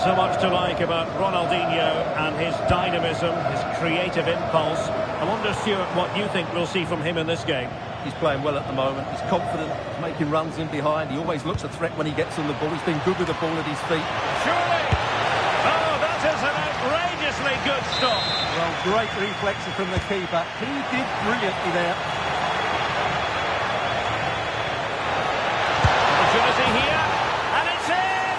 So much to like about Ronaldinho and his dynamism, his creative impulse. I wonder, Stuart, what you think we'll see from him in this game.
He's playing well at the moment. He's confident, he's making runs in behind. He always looks a threat when he gets on the ball. He's been good with the ball at his feet.
Surely! Oh, that is an outrageously good stop.
Well, great reflexes from the keeper. He did brilliantly there.
Opportunity here, and it's in!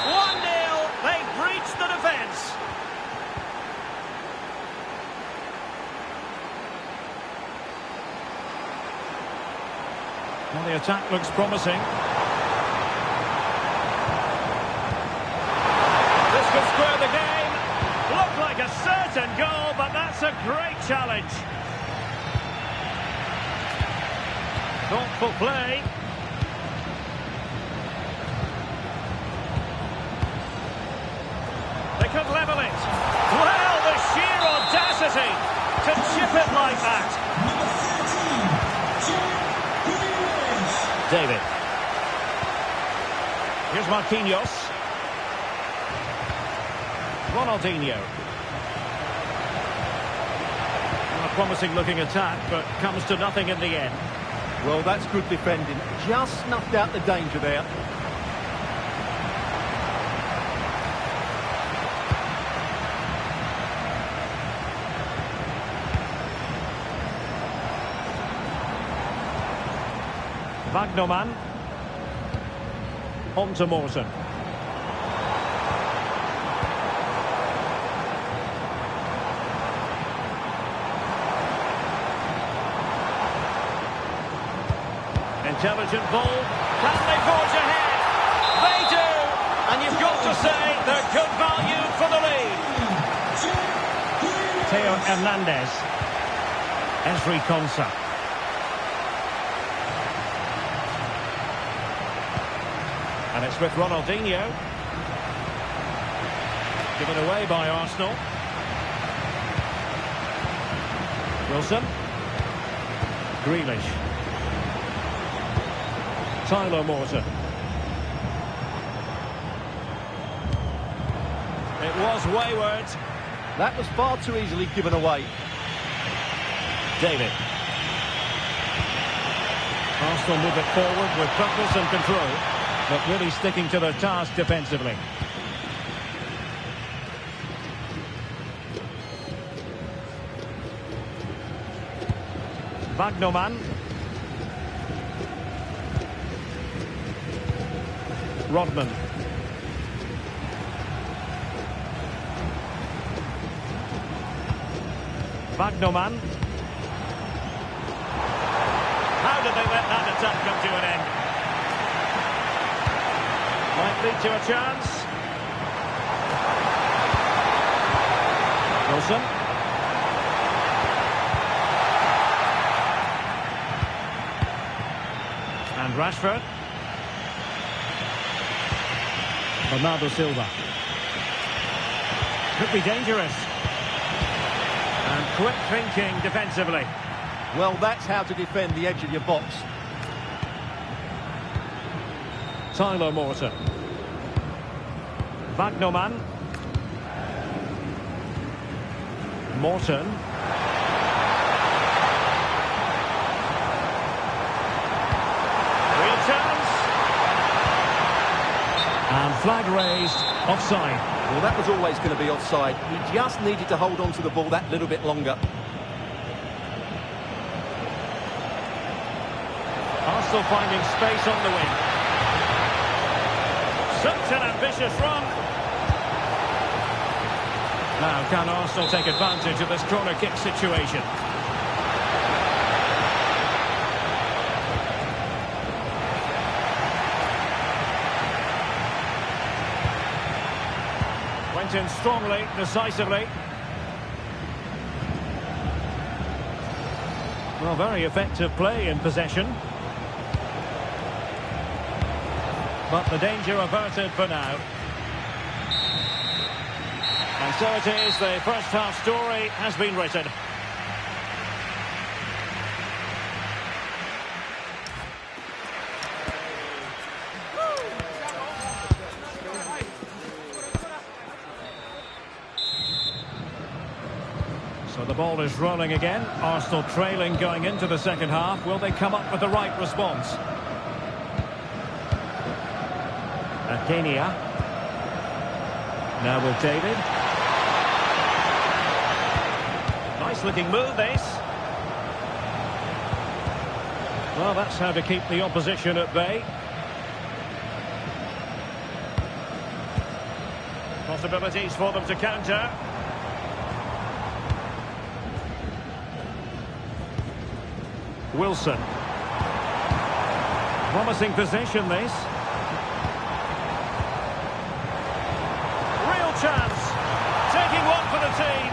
1-0, they've breached the defence. Well, the attack looks promising. This could square the game. Looked like a certain goal, but that's a great challenge. Thoughtful play. They could level it. Well, the sheer audacity to chip it like that. David. Here's Marquinhos. Ronaldinho. Well, a promising looking attack, but comes to nothing in the end.
Well, that's good defending. Just snuffed out the danger there.
Wagnerman. On to Morton. Intelligent ball. Can they forge ahead? They do! And you've got to say they're good value for the lead. Theo Hernandez. Esri Konsa. And it's with Ronaldinho. Given away by Arsenal. Wilson. Grealish. Tyler Morton. It was wayward.
That was far too easily given away.
David. Arsenal move it forward with purpose and control, but really sticking to their task defensively. Wagnerman. Rodman. Wagnerman. How did they let that attack come to an end? Might lead to a chance. Wilson. And Rashford. Bernardo Silva. Could be dangerous. And quick thinking defensively.
Well, that's how to defend the edge of your box.
Tyler Morton. Wagnerman. Morton. Real chance. And flag raised, offside.
Well, that was always going to be offside. He just needed to hold on to the ball that little bit longer.
Arsenal finding space on the wing. Such an ambitious run. Now, can Arsenal take advantage of this corner kick situation? Went in strongly, decisively. Well, very effective play in possession. But the danger averted for now. And so it is, the first half story has been written. So the ball is rolling again. Arsenal trailing going into the second half. Will they come up with the right response? Kenya. Now with David. Nice looking move, this. Well, that's how to keep the opposition at bay. Possibilities for them to counter. Wilson. Promising position, this. Chance, taking one for the team.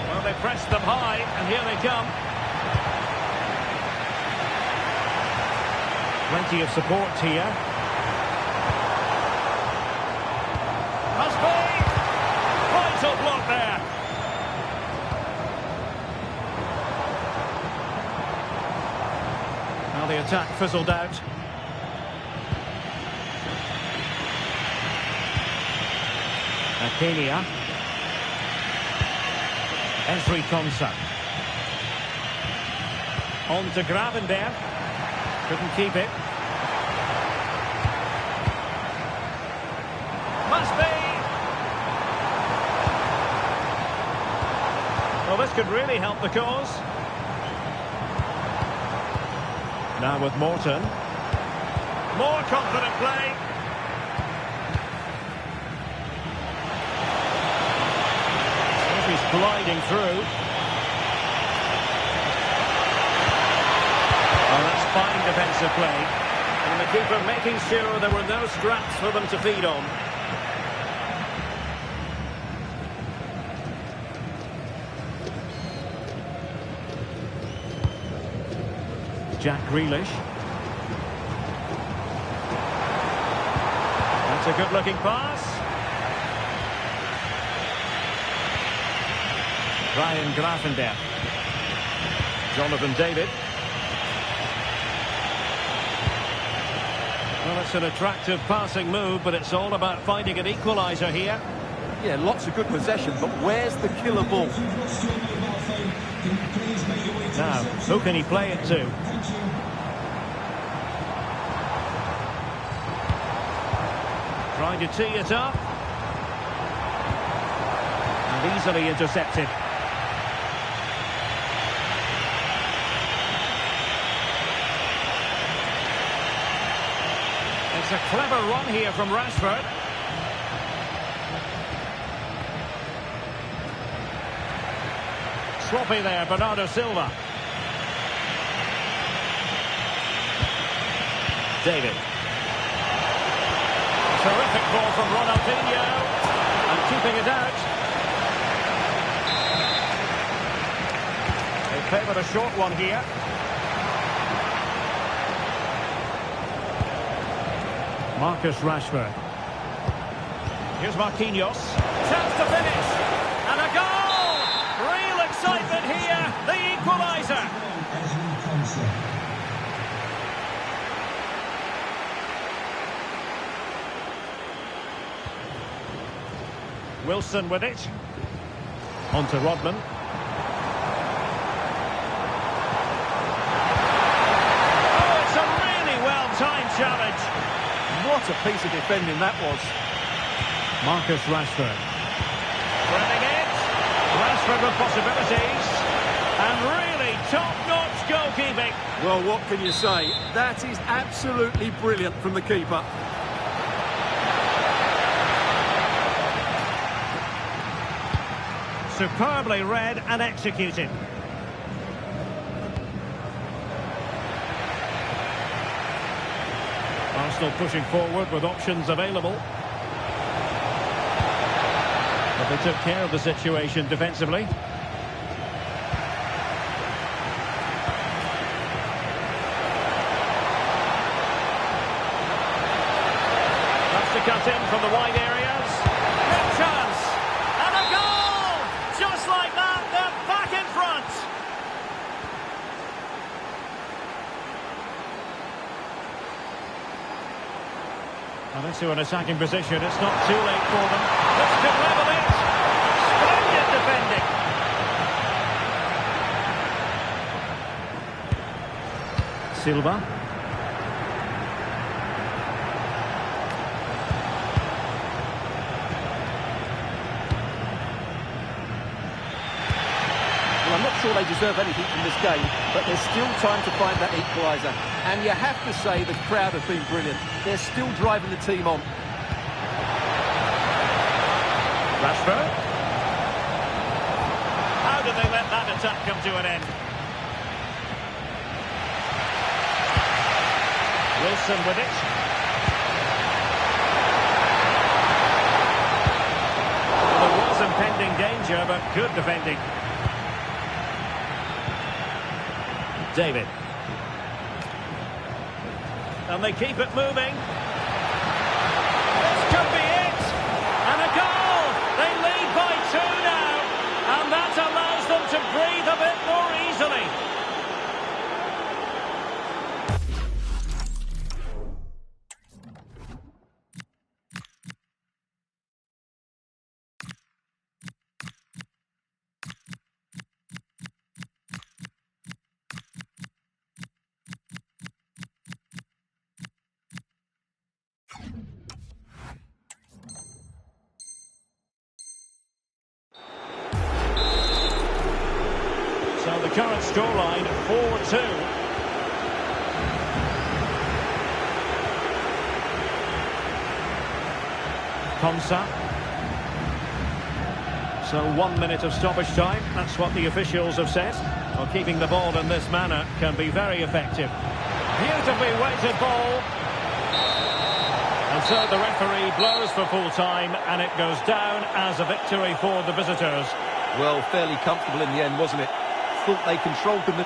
Well, they pressed them high, and here they come. Plenty of support here. Must be. Vital block there. Now the attack fizzled out. Kenya. Esri Konsa. On to Gravenberg. Couldn't keep it. Must be. Well, this could really help the cause. Now with Morton. More confident play. Gliding through. Well, that's fine defensive play. And the keeper making sure there were no scraps for them to feed on. Jack Grealish. That's a good-looking pass. Ryan Gravenberg. Jonathan David. Well, it's an attractive passing move, but it's all about finding an equaliser here.
Yeah, lots of good possession, but where's the killer ball?
Now, who can he play it to? Trying to tee it up. And easily intercepted. It's a clever run here from Rashford. Sloppy there, Bernardo Silva. David. Terrific ball from Ronaldinho. And keeping it out. They favoured a short one here. Marcus Rashford. Here's Marquinhos. Chance to finish. And a goal! Real excitement here. The equaliser. Wilson with it. On to Rodman. Oh, it's a really well-timed challenge.
What a piece of defending that was.
Marcus Rashford. Running it. Rashford with possibilities. And really top-notch goalkeeping.
Well, what can you say? That is absolutely brilliant from the keeper.
Superbly read and executed. Arsenal pushing forward with options available. But they took care of the situation defensively. That's to cut in from the wide areas. Good chance. And a goal! Just like that, they're back in front. Well, into an attacking position. It's not too late for them. This could level it. Splendid defending. Silva.
Well, I'm not sure they deserve anything from this game, but there's still time to find that equaliser. And you have to say the crowd have been brilliant. They're still driving the team on.
Rashford. How did they let that attack come to an end? Wilson with it. There was impending danger, but good defending. David. And they keep it moving. This could be it. And a goal. They lead by 2 now. And that allows them to breathe a bit more easily. So the current scoreline, 4-2. Konsa. So 1 minute of stoppage time. That's what the officials have said. Well, keeping the ball in this manner can be very effective. Beautifully weighted ball. And so the referee blows for full time, and it goes down as a victory for the visitors.
Well, fairly comfortable in the end, wasn't it? Thought they controlled them.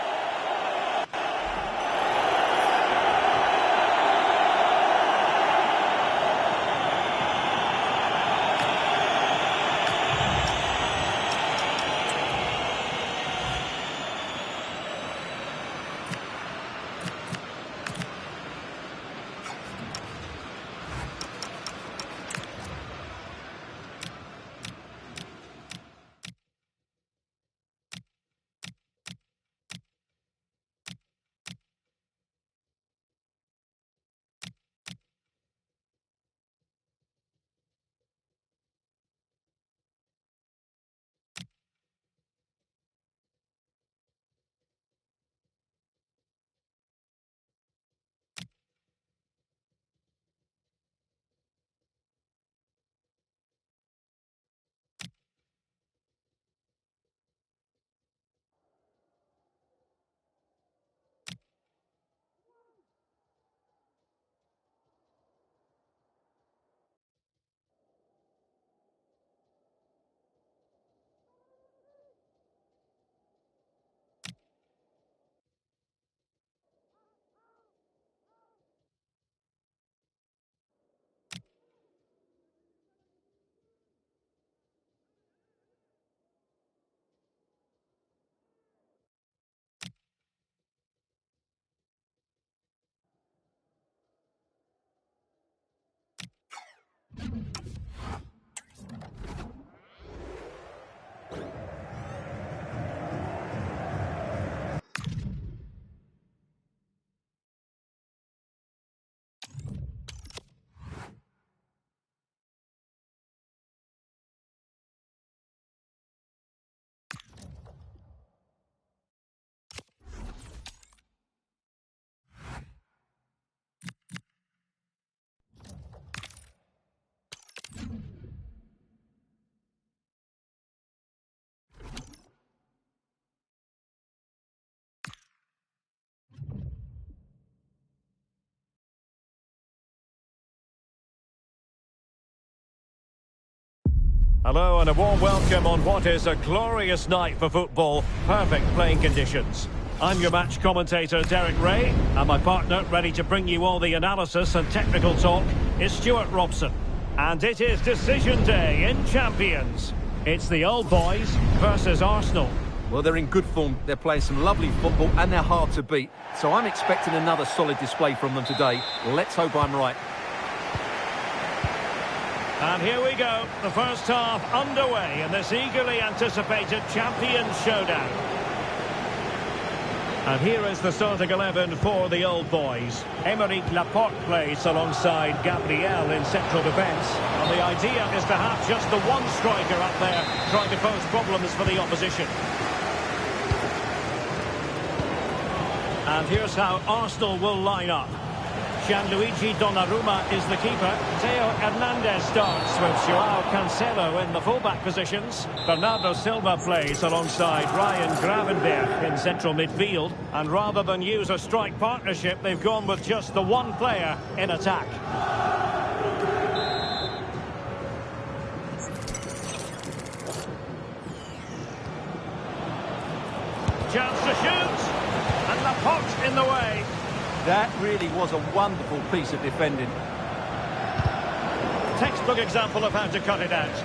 Hello and a warm welcome on what is a glorious night for football. Perfect playing conditions. I'm your match commentator, Derek Ray, and my partner, ready to bring you all the analysis and technical talk, is Stuart Robson. And it is decision day in Champions. It's the old boys versus Arsenal.
Well, they're in good form, they're playing some lovely football, and they're hard to beat. So I'm expecting another solid display from them today. Let's hope I'm right.
And here we go, the first half underway in this eagerly anticipated Champions showdown. And here is the starting 11 for the old boys. Aymeric Laporte plays alongside Gabriel in central defence. And the idea is to have just the one striker up there trying to pose problems for the opposition. And here's how Arsenal will line up. Gianluigi Donnarumma is the keeper. Theo Hernandez starts with Joao Cancelo in the fullback positions. Bernardo Silva plays alongside Ryan Gravenberch in central midfield. And rather than use a strike partnership, they've gone with just the one player in attack. Chance to shoot. And Laporte in the way.
That really was a wonderful piece of defending.
Textbook example of how to cut it out.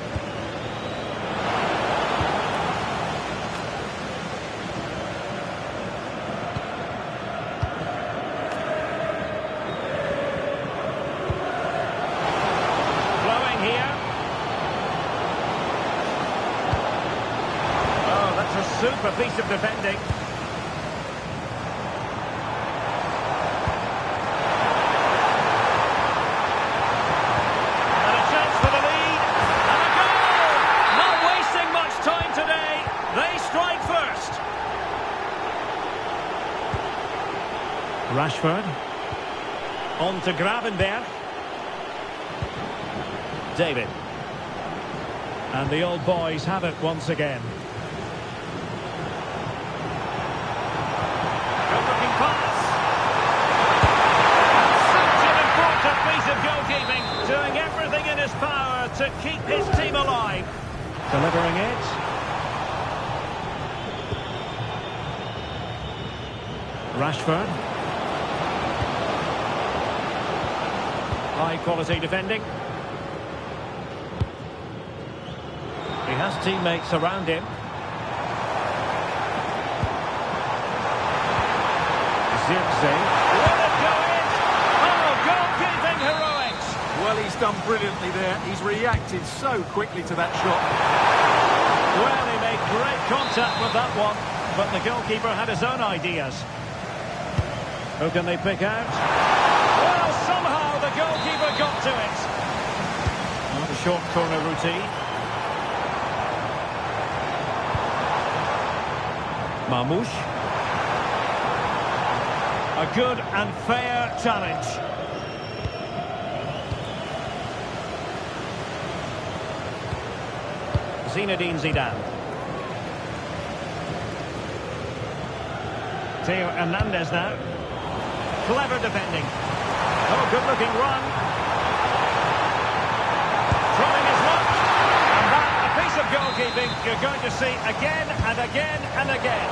Flowing here. Oh, that's a super piece of defending. Rashford. On to Gravenberch. David. And the old boys have it once again. Good-looking pass. Such an important piece of goalkeeping. Doing everything in his power to keep his team alive. Delivering it. Rashford. High-quality defending. He has teammates around him. Zirkzee. Will it go in? Oh, goalkeeping heroics!
Well, he's done brilliantly there. He's reacted so quickly to that shot.
Well, he made great contact with that one, but the goalkeeper had his own ideas. Who can they pick out? Well, somehow the goalkeeper got to it. Not a short corner routine. Marmoush. A good and fair challenge. Zinedine Zidane. Theo Hernandez now. Clever defending. Oh, good-looking run. Trying his luck. And that, a piece of goalkeeping you're going to see again and again and again.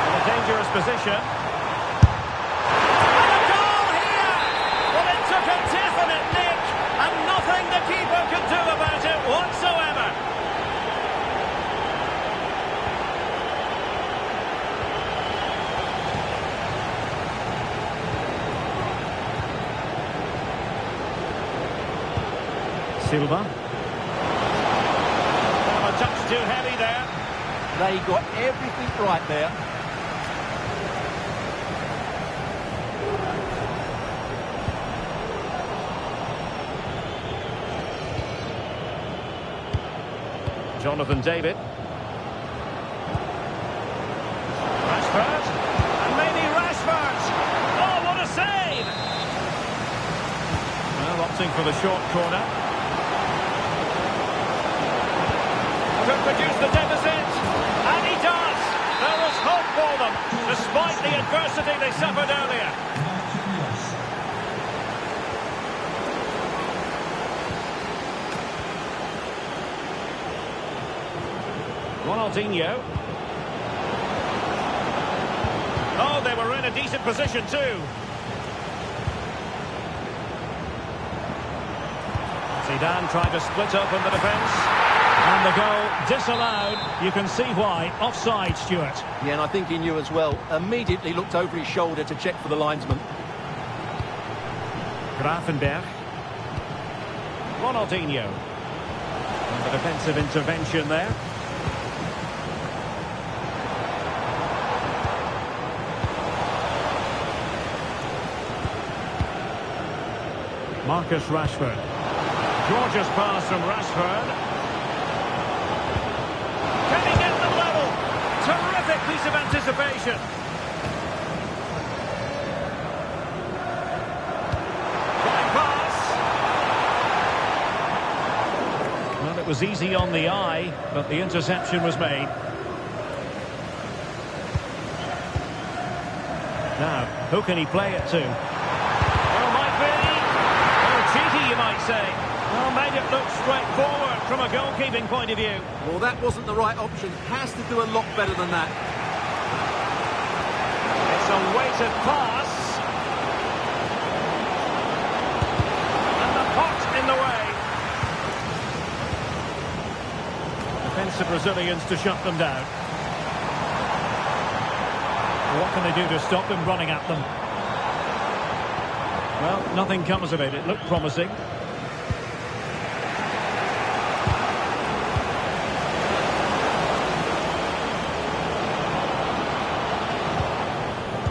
In a dangerous position. And a goal here! Well, it took a definite nick, and nothing the keeper could do about it whatsoever. Silva. Oh, a touch too heavy there.
They got everything right there.
Jonathan David. Rashford. And maybe Rashford. Oh, what a save! Well, opting for the short corner. Could produce the deficit, and he does. There was hope for them, despite the adversity they suffered earlier. Ronaldinho. Oh, they were in a decent position too. Zidane tried to split open the defence. And the goal disallowed. You can see why. Offside, Stuart.
Yeah, and I think he knew as well. Immediately looked over his shoulder to check for the linesman.
Grafenberg. Ronaldinho. And the defensive intervention there. Marcus Rashford. Gorgeous pass from Rashford. Can he get them level? Terrific piece of anticipation. Flying pass. Well, it was easy on the eye, but the interception was made. Now, who can he play it to? Well, might be. Cheeky, you might say. Well, made it look straightforward from a goalkeeping point of view.
Well, that wasn't the right option. Has to do a lot better than that.
It's a weighted pass. And the pot in the way. Defensive Brazilians to shut them down. What can they do to stop them running at them? Well, nothing comes of it. It looked promising.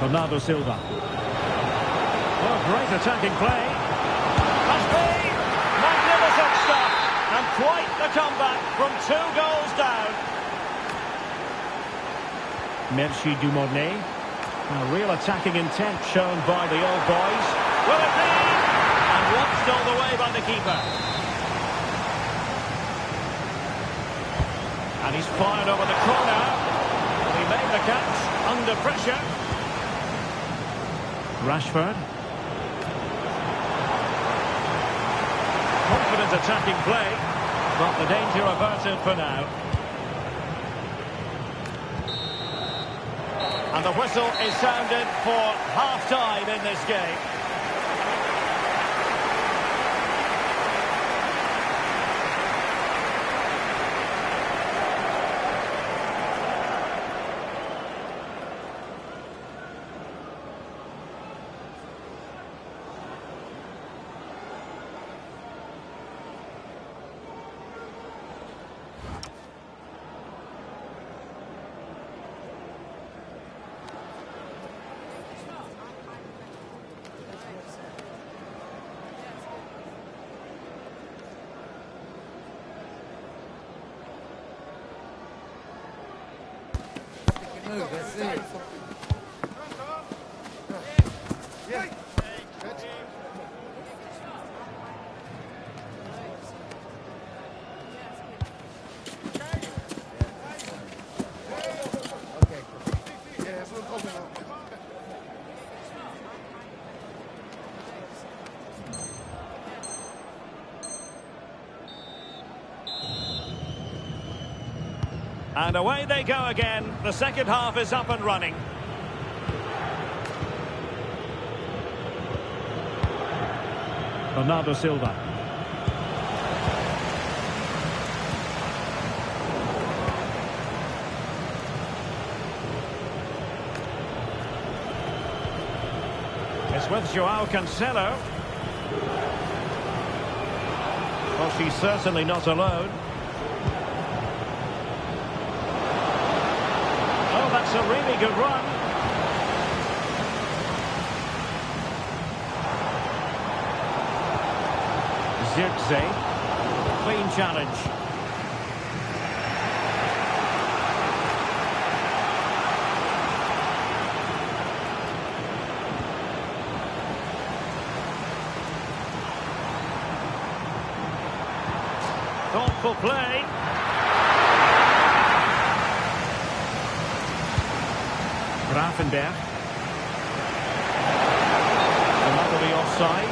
Bernardo Silva. Oh, great attacking play. Must be magnificent stuff. And quite the comeback from 2 goals down. Merci Dumornay. A real attacking intent shown by the old boys. Will it be? And watched all the way by the keeper. And he's fired over the corner. And he made the catch under pressure. Rashford. Confident attacking play. But the danger averted for now. And the whistle is sounded for half-time in this game.
Move, that's it.
And away they go again. The second half is up and running. Bernardo Silva. It's with Joao Cancelo. Well, she's certainly not alone. That's a really good run. Zirkzee. Clean challenge. Thoughtful play. Grafenberg. Another the offside.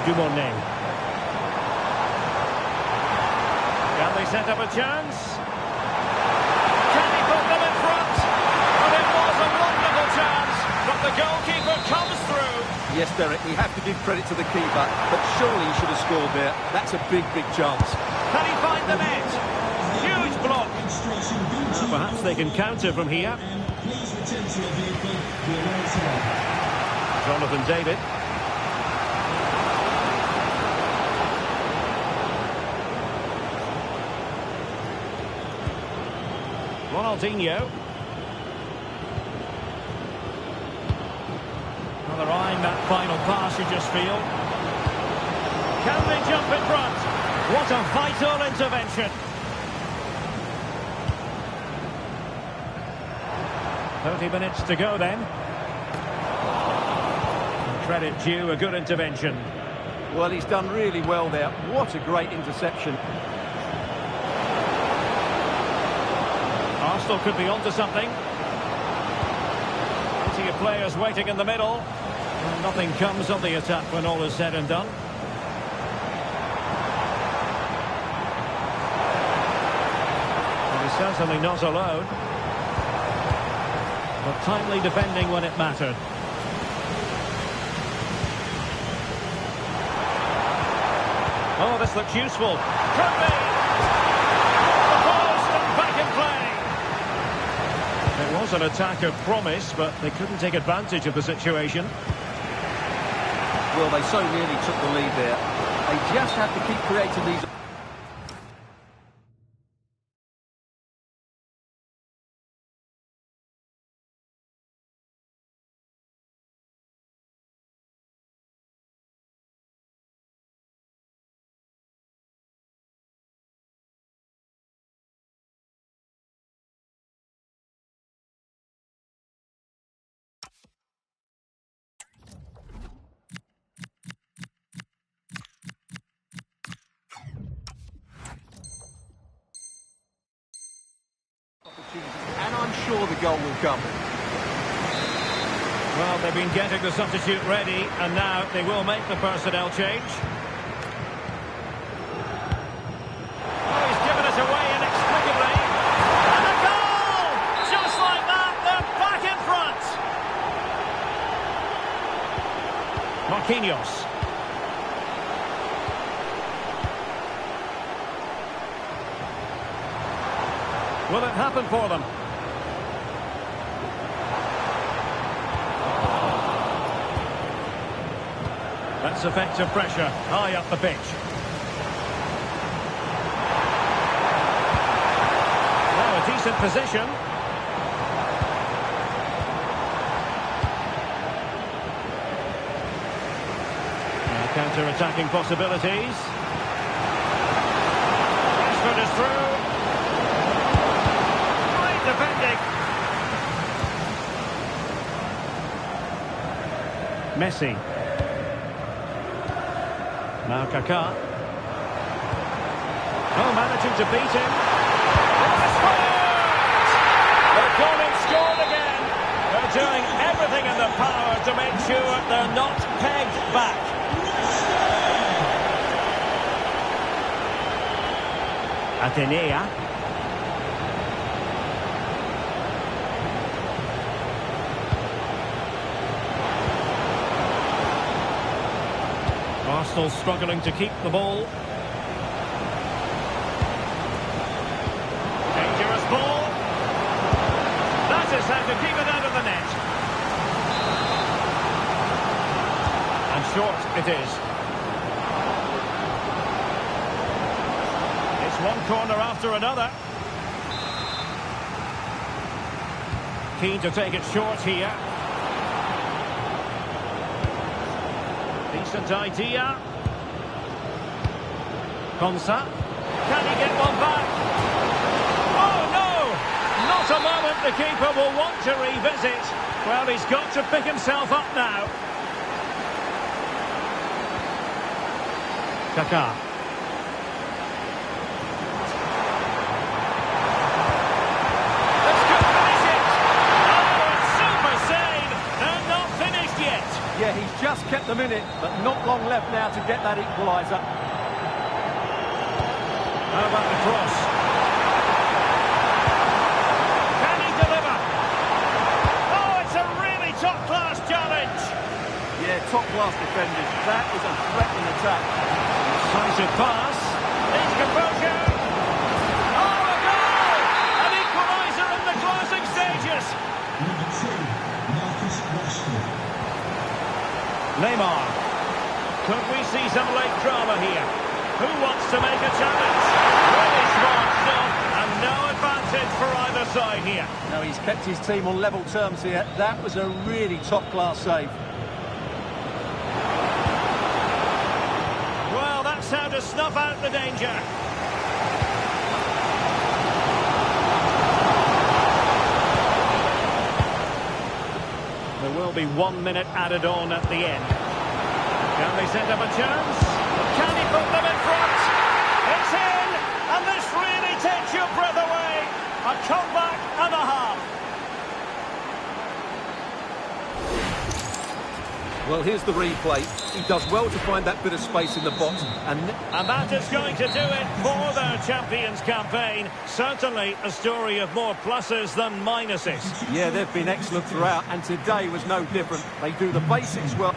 Dumornay. they set up a chance. Can he put them in front? But it was a wonderful chance, but the goalkeeper comes through.
Yes, Derek, we have to give credit to the keeper, but surely he should have scored there. That's a big, big chance.
Can he find the net? Huge block. Perhaps they can counter from here. Jonathan David. Ronaldinho. Another eyeing that final pass, you just feel. Can they jump in front? What a vital intervention. 30 minutes to go then. Credit due, a good intervention.
Well, he's done really well there. What a great interception.
Arsenal could be onto something. Plenty of players waiting in the middle. And nothing comes of the attack when all is said and done. And he's certainly not alone. But timely defending when it mattered. Oh, this looks useful. Could be! The post and back in play! It was an attack of promise, but they couldn't take advantage of the situation.
Well, they so nearly took the lead there. They just have to keep creating these... And I'm sure the goal will come.
Well, they've been getting the substitute ready, and now they will make the personnel change. Oh, he's given it away inexplicably. And a goal! Just like that, they're back in front. Marquinhos. Will it happen for them? That's effective pressure, high up the pitch. Now a decent position. Now counter-attacking possibilities. Rashford is through. Defending. Messi. Now Kaká. Oh, managing to beat him. They've gone and scored again. They're doing everything in their power to make sure they're not pegged back. Atenea. Arsenal struggling to keep the ball. Dangerous ball. That is how to keep it out of the net. And short it is. It's one corner after another. Keen to take it short here. Decent idea. Konsa. Can he get one back? Oh, no! Not a moment the keeper will want to revisit. Well, he's got to pick himself up now. Kaká. This could finish it. Oh, a super save. They're not finished yet.
Yeah, he's just kept them in it, but not long left now to get that equaliser.
How about the cross? Can he deliver? Oh, it's a really top-class challenge.
Yeah, top-class defenders. That is a threatening attack.
Decisive pass. Needs composure. Oh, a goal! An equaliser in the closing stages. Neymar. Could we see some late drama here? Who wants to make a challenge? Really smart stuff, and no advantage for either side here.
No, he's kept his team on level terms here. That was a really top-class save.
Well, that's how to snuff out the danger. There will be 1 minute added on at the end. Can they set up a chance? Can he put them in front? It's in! And this really takes your breath away. A comeback and a half.
Well, here's the replay. He does well to find that bit of space in the box. And
that is going to do it for their Champions campaign. Certainly a story of more pluses than minuses.
Yeah, they've been excellent throughout, and today was no different. They do the basics well.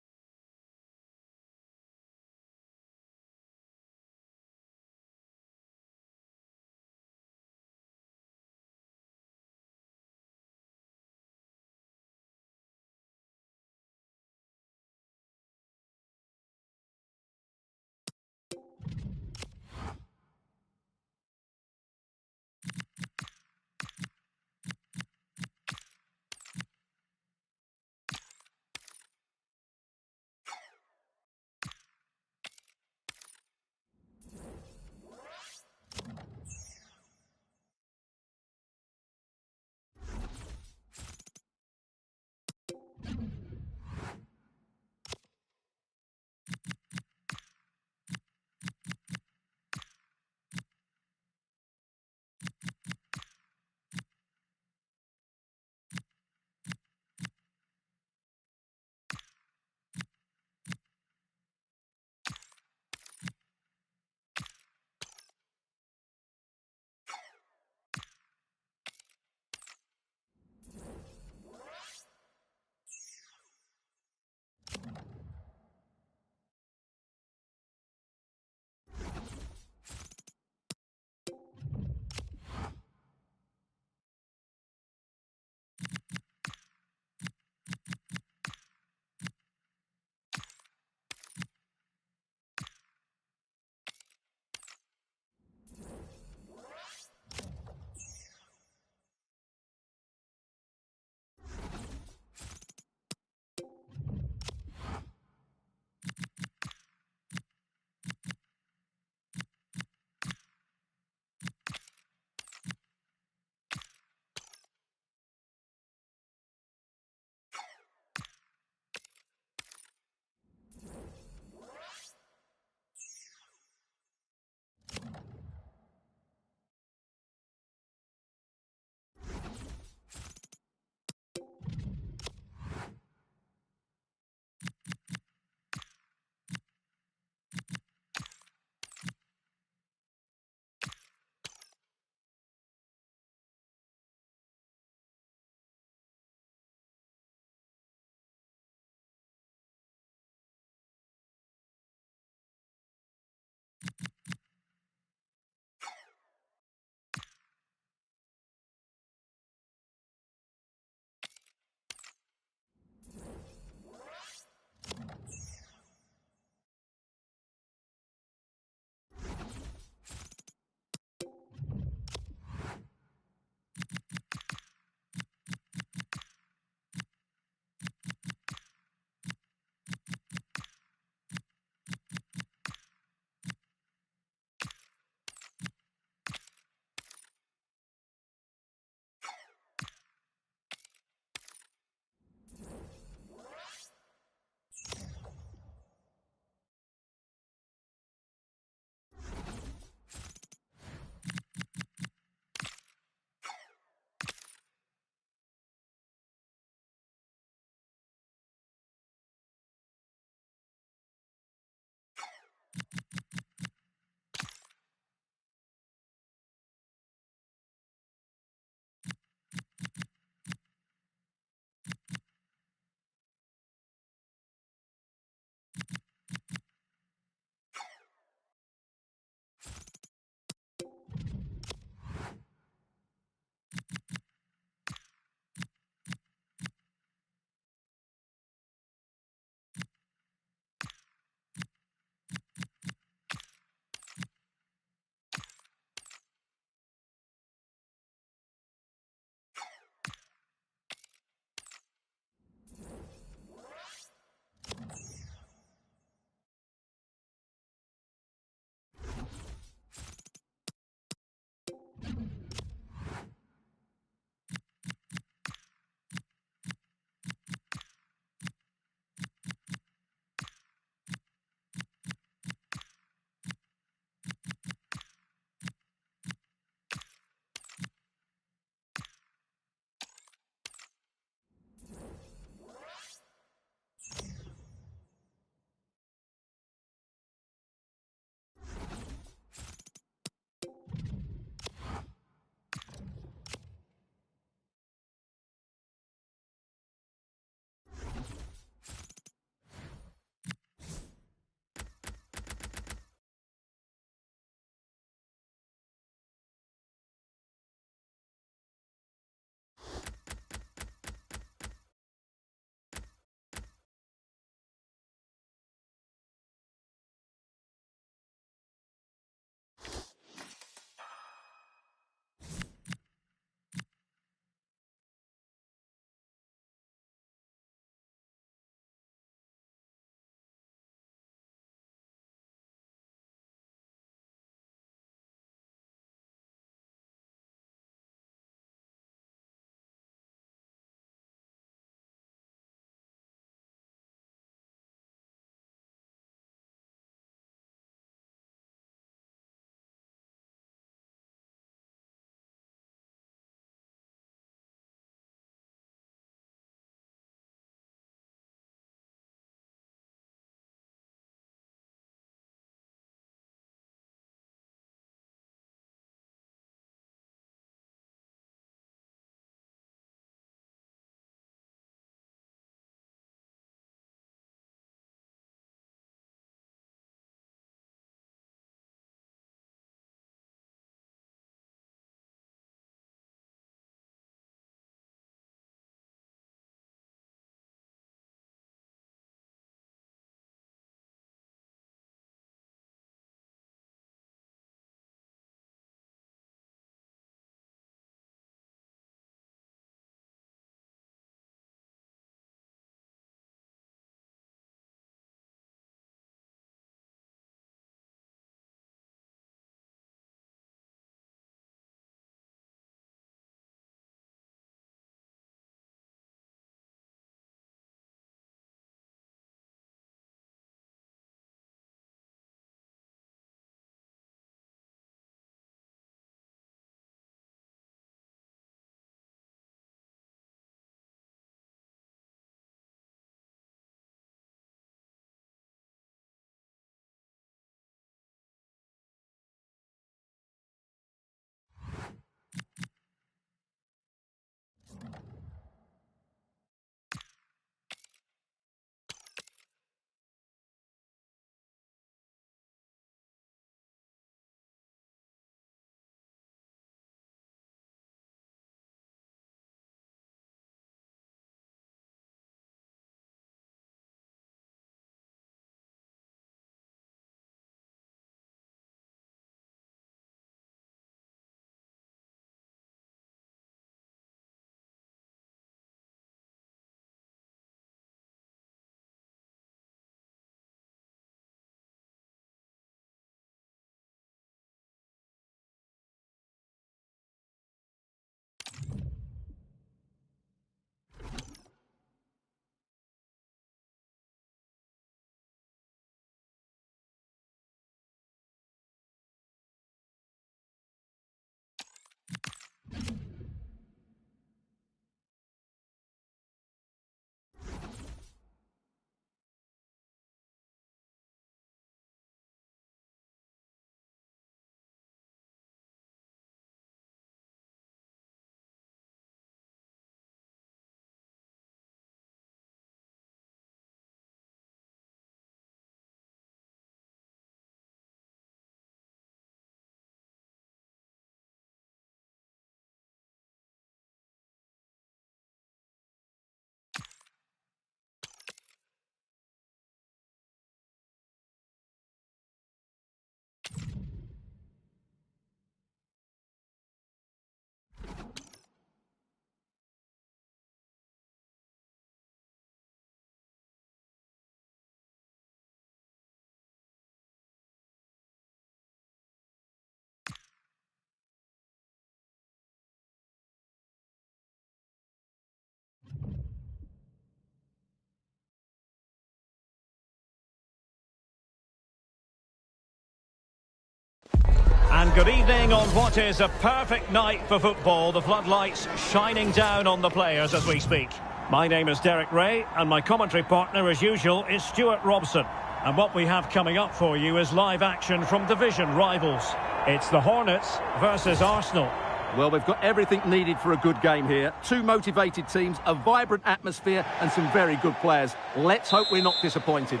And good evening on what is a perfect night for football. The floodlights shining down on the players as we speak. My name is Derek Ray, and my commentary partner, as usual, is Stuart Robson. And what we have coming up for you is live action from division rivals. It's the Hornets versus Arsenal.
Well, we've got everything needed for a good game here. Two motivated teams, a vibrant atmosphere, and some very good players. Let's hope we're not disappointed.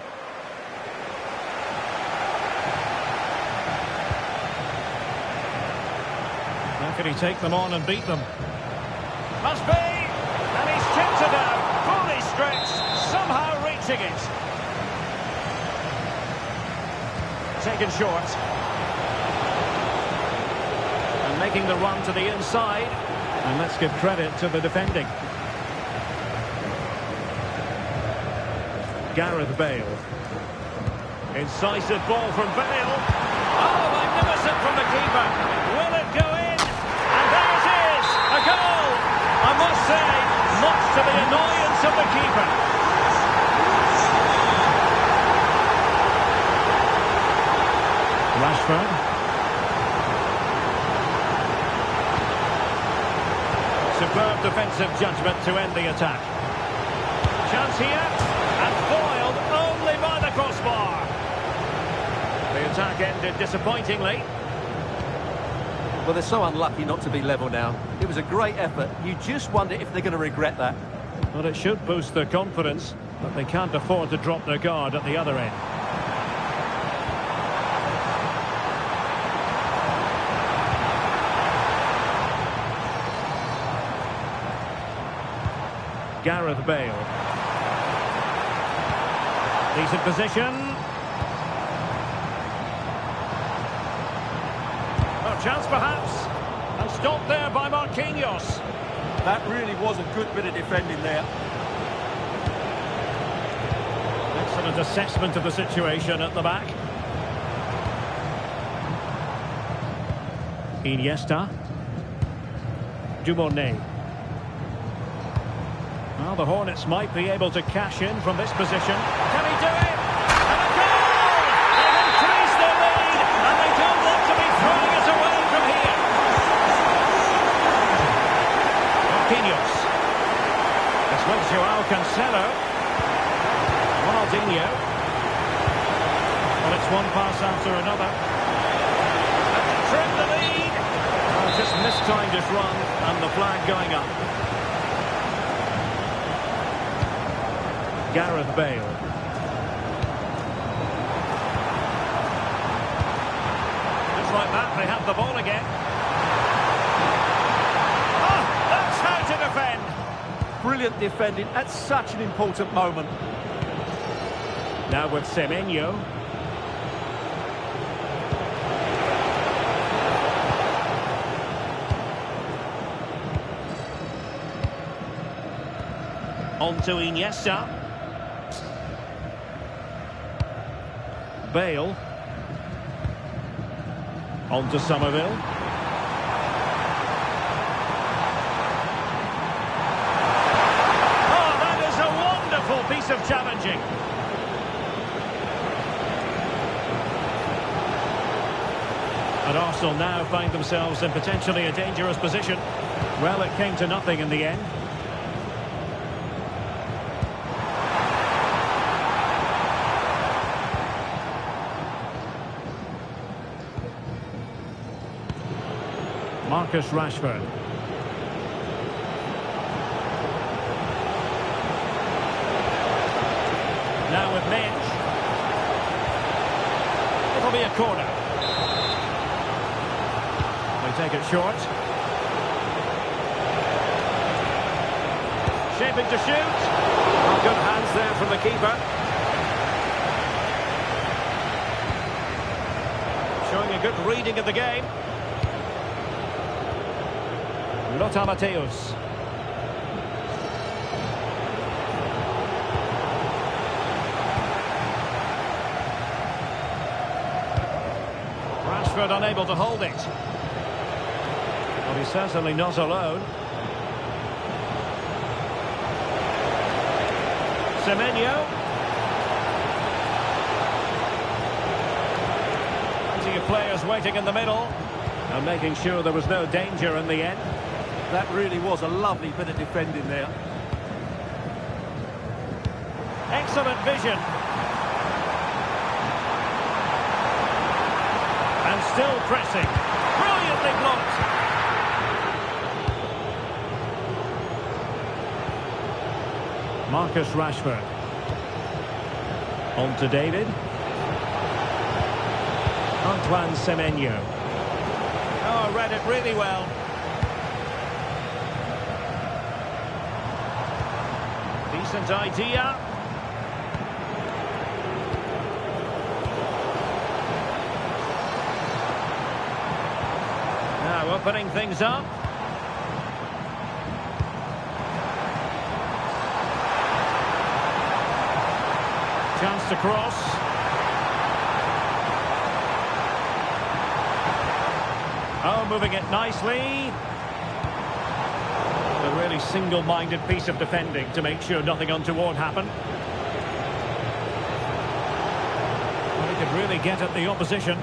How can he take them on and beat them? Must be! And he's chipped it out, fully stretched, somehow reaching it. Taken short. And making the run to the inside. And let's give credit to the defending. Gareth Bale. Incisive ball from Bale. Oh, magnificent from the keeper. Will it go in? And there it is! A goal! I must say, much to the annoyance of the keeper. Rashford. Superb defensive judgment to end the attack. Chance here, and foiled only by the crossbar. The attack ended disappointingly.
Well, they're so unlucky not to be level now. It was a great effort. You just wonder if they're going to regret that.
Well, it should boost their confidence, but they can't afford to drop their guard at the other end. Gareth Bale. Decent position. Oh, chance perhaps. And stopped there by Marquinhos.
That really was a good bit of defending there.
Excellent assessment of the situation at the back. Iniesta. Dumornay. Well, the Hornets might be able to cash in from this position. Can he do it? And a goal! They've increased their lead, and they don't want to be throwing it away from here. Marquinhos. This was Joao Cancelo. Ronaldinho. Well, it's one pass after another. And to trim the lead. Oh, just mistimed his run, and the flag going up. Gareth Bale. Just like that, they have the ball again. Oh, that's how to defend.
Brilliant defending at such an important moment.
Now with Semenyo. On to Iniesta. Bale. On to Somerville. Oh, that is a wonderful piece of challenging. And Arsenal now find themselves in potentially a dangerous position. Well, it came to nothing in the end. Marcus Rashford. Now with Minch. It'll be a corner. They take it short. Shaping to shoot. Well, good hands there from the keeper. Showing a good reading of the game. Lothar Matthäus. Rashford unable to hold it. Well, he's certainly not alone. Semenyo. Plenty of players waiting in the middle. And making sure there was no danger in the end.
That really was a lovely bit of defending there.
Excellent vision. And still pressing. Brilliantly blocked. Marcus Rashford. On to David. Antoine Semenyo. Oh, read it really well. Decent idea. Now opening things up. Chance to cross. Oh, moving it nicely. A really single-minded piece of defending to make sure nothing untoward happened. Well, he could really get at the opposition.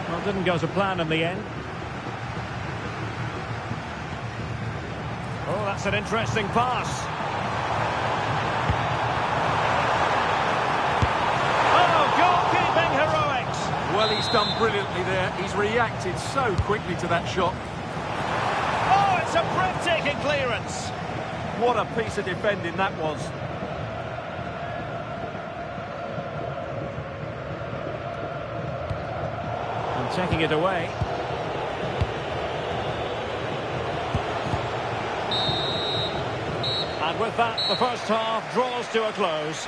Well, it didn't go to plan in the end. Oh, that's an interesting pass. Oh, goalkeeping heroics.
Well, he's done brilliantly there. He's reacted so quickly to that shot.
Oh, it's a breathtaking clearance.
What a piece of defending that was.
And taking it away. And with that, the first half draws to a close.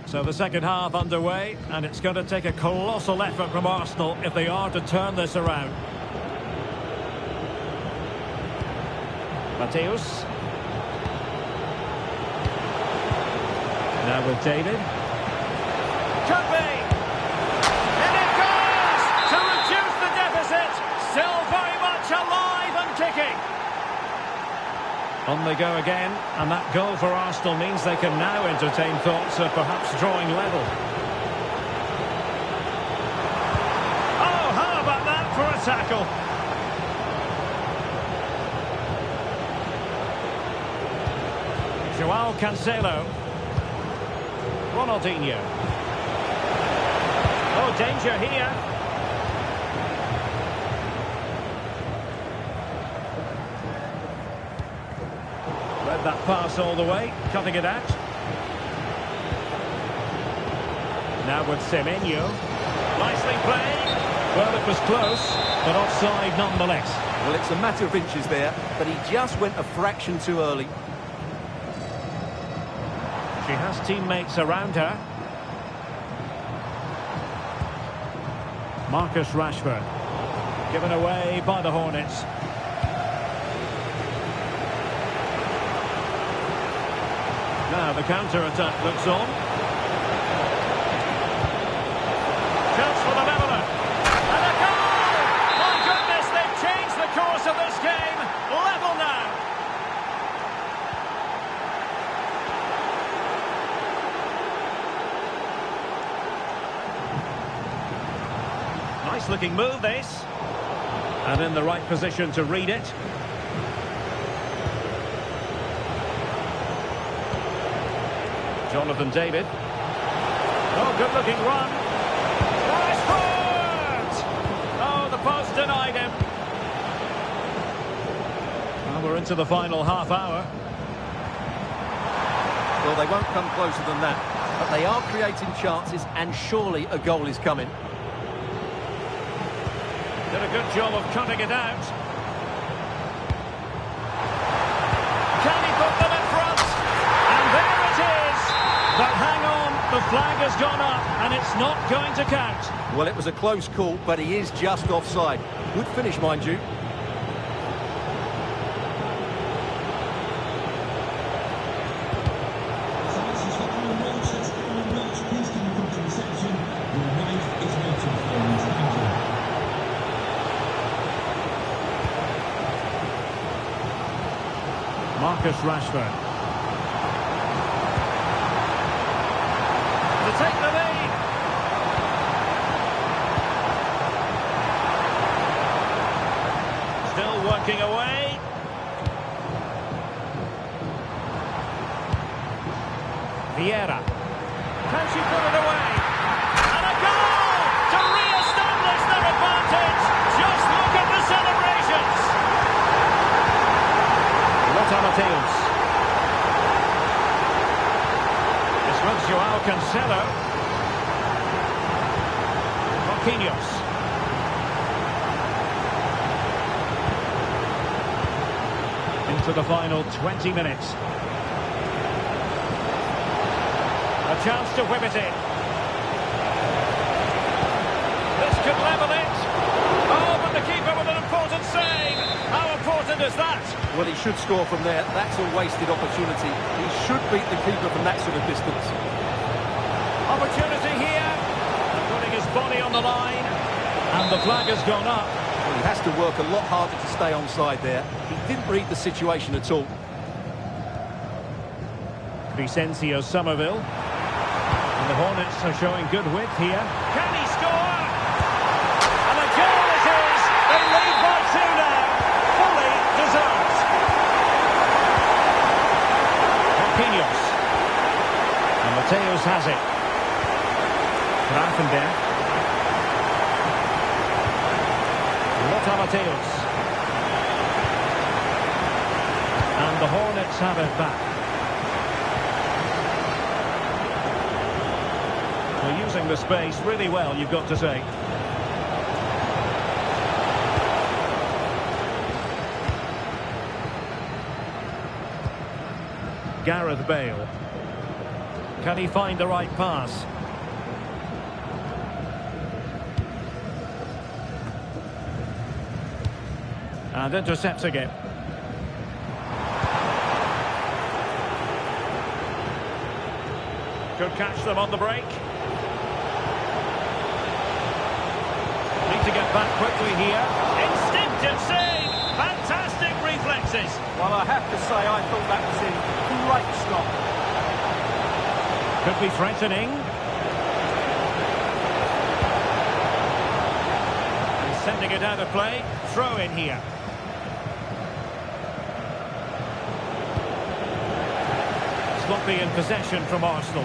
So the second half underway, and it's going to take a colossal effort from Arsenal if they are to turn this around. Mateus. Now with David. Could be! In it goes! To reduce the deficit! Still very much alive and kicking! On they go again, and that goal for Arsenal means they can now entertain thoughts of perhaps drawing level. Oh, how about that for a tackle? Joao Cancelo. Ronaldinho. Oh, danger here. Read that pass all the way, cutting it out. Now with Semenyo. Nicely played. Well, it was close, but offside nonetheless.
Well, it's a matter of inches there, but he just went a fraction too early.
She has teammates around her. Marcus Rashford. Given away by the Hornets. Now the counter-attack looks on. Chance for the leveller. And a goal! My goodness, they've changed the course of this game. Level now. Nice looking move, this. And in the right position to read it. Jonathan David. Oh, good looking run. Rashford! Oh, the post denied him. Well, we're into the final half hour.
Well, they won't come closer than that, but they are creating chances, and surely a goal is coming.
Did a good job of cutting it out. Can he put them in front? The flag has gone up, and it's not going to count.
Well, it was a close call, but he is just offside. Good finish, mind you.
Marcus Rashford. To take the lead. Still working away. Vieira. Can she put it away? And a goal to re-establish their advantage. Just look at the celebrations. Lothar Matthäus. This was Joao Cancelo. Marquinhos. Into the final 20 minutes. A chance to whip it in. This could level it. Oh, but the keeper with an important save. How important is that?
Well, he should score from there. That's a wasted opportunity. He should beat the keeper from that sort of distance.
Opportunity here. Putting his body on the line. And the flag has gone up.
Well, he has to work a lot harder to stay onside there. He didn't read the situation at all.
Vicencio Somerville. And the Hornets are showing good width here. Can he score? And a goal it is. They lead by 2 now. Fully deserved. Marquinhos. And Matthäus has it. Grafenberg. Lothar Matthäus. And the Hornets have it back. They're using the space really well, you've got to say. Gareth Bale. Can he find the right pass? And intercepts again. Could catch them on the break. Need to get back quickly here. Instinctive save. Fantastic reflexes.
Well, I have to say, I thought that was in great stop.
Could be threatening. And sending it out of play. Throw in here. Sloppy in possession from Arsenal.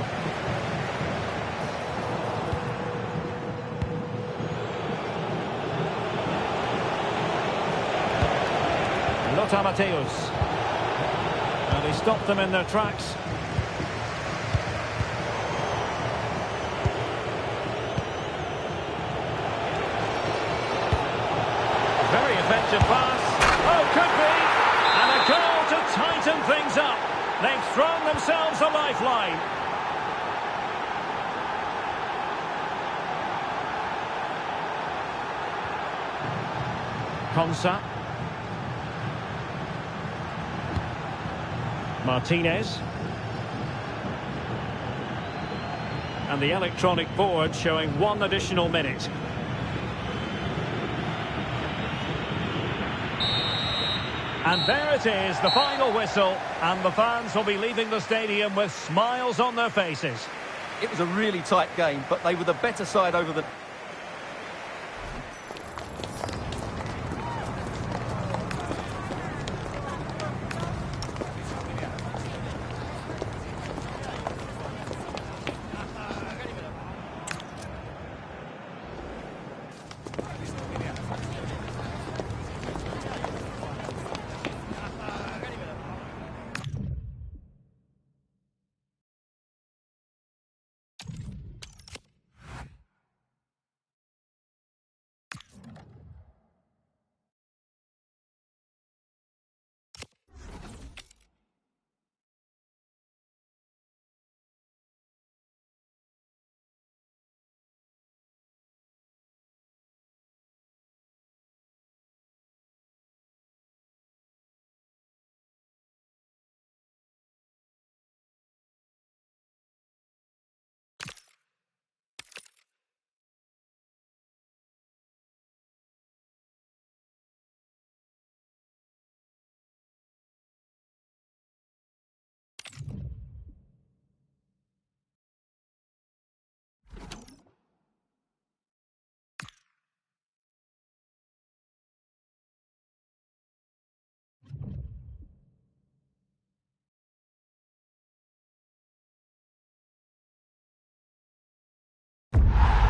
Lothar Matthäus. And he stopped them in their tracks. Very effective pass. Oh, could be. And a goal to tighten things up. They've thrown themselves a lifeline. Konsa. Martinez. And the electronic board showing 1 additional minute. And there it is, the final whistle, and the fans will be leaving the stadium with smiles on their faces.
It was a really tight game, but they were the better side over the...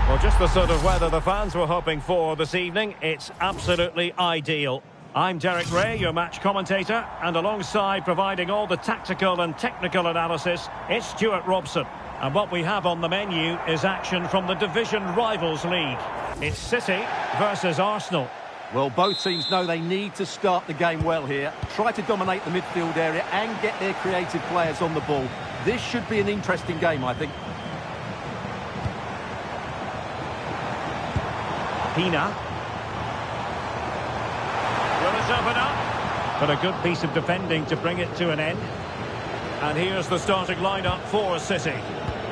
Well, just the sort of weather the fans were hoping for this evening. It's absolutely ideal. I'm Derek Ray, your match commentator, and alongside providing all the tactical and technical analysis, it's Stuart Robson. And what we have on the menu is action from the Division Rivals League. It's City versus Arsenal.
Well, both teams know they need to start the game well here. Try to dominate the midfield area and get their creative players on the ball. This should be an interesting game, I think.
Pina. Will it open up? But a good piece of defending to bring it to an end. And here's the starting lineup for City.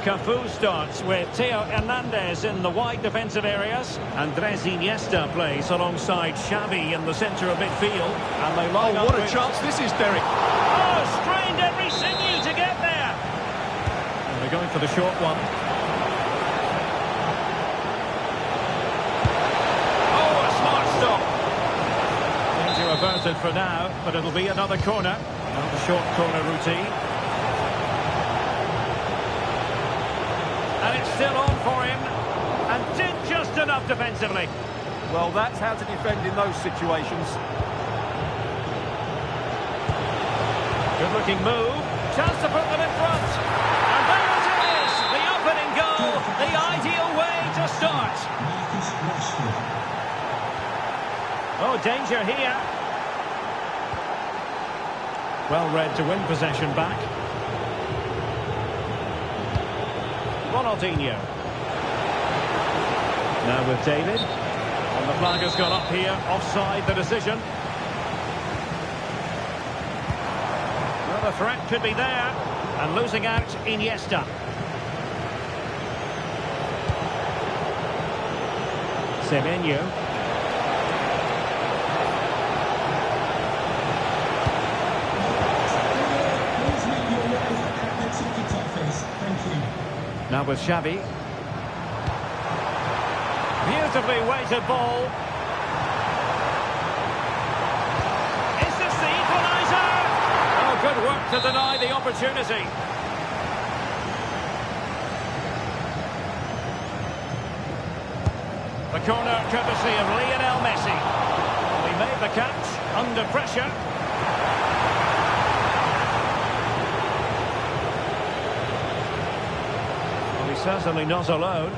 Cafu starts with Theo Hernandez in the wide defensive areas. Andres Iniesta plays alongside Xavi in the centre of midfield. And they line up
what a
with...
chance this is, Derek.
Oh, strained every sinew to get there. And they're going for the short one. Oh, a smart stop. Danger averted for now, but it'll be another corner. Now the short corner routine. And it's still on for him, and did just enough defensively.
Well, that's how to defend in those situations.
Good-looking move, chance to put them in front. And there it is, the opening goal, the ideal way to start. Oh, danger here. Well read to win possession back. Ronaldinho. Now with David. And the flag has gone up here, offside the decision. Well, the threat could be there. And losing out, Iniesta. Semenyo. Now with Xavi. Beautifully weighted ball. Is this the equaliser? Oh, good work to deny the opportunity. The corner courtesy of Lionel Messi. He made the catch under pressure. Certainly not alone.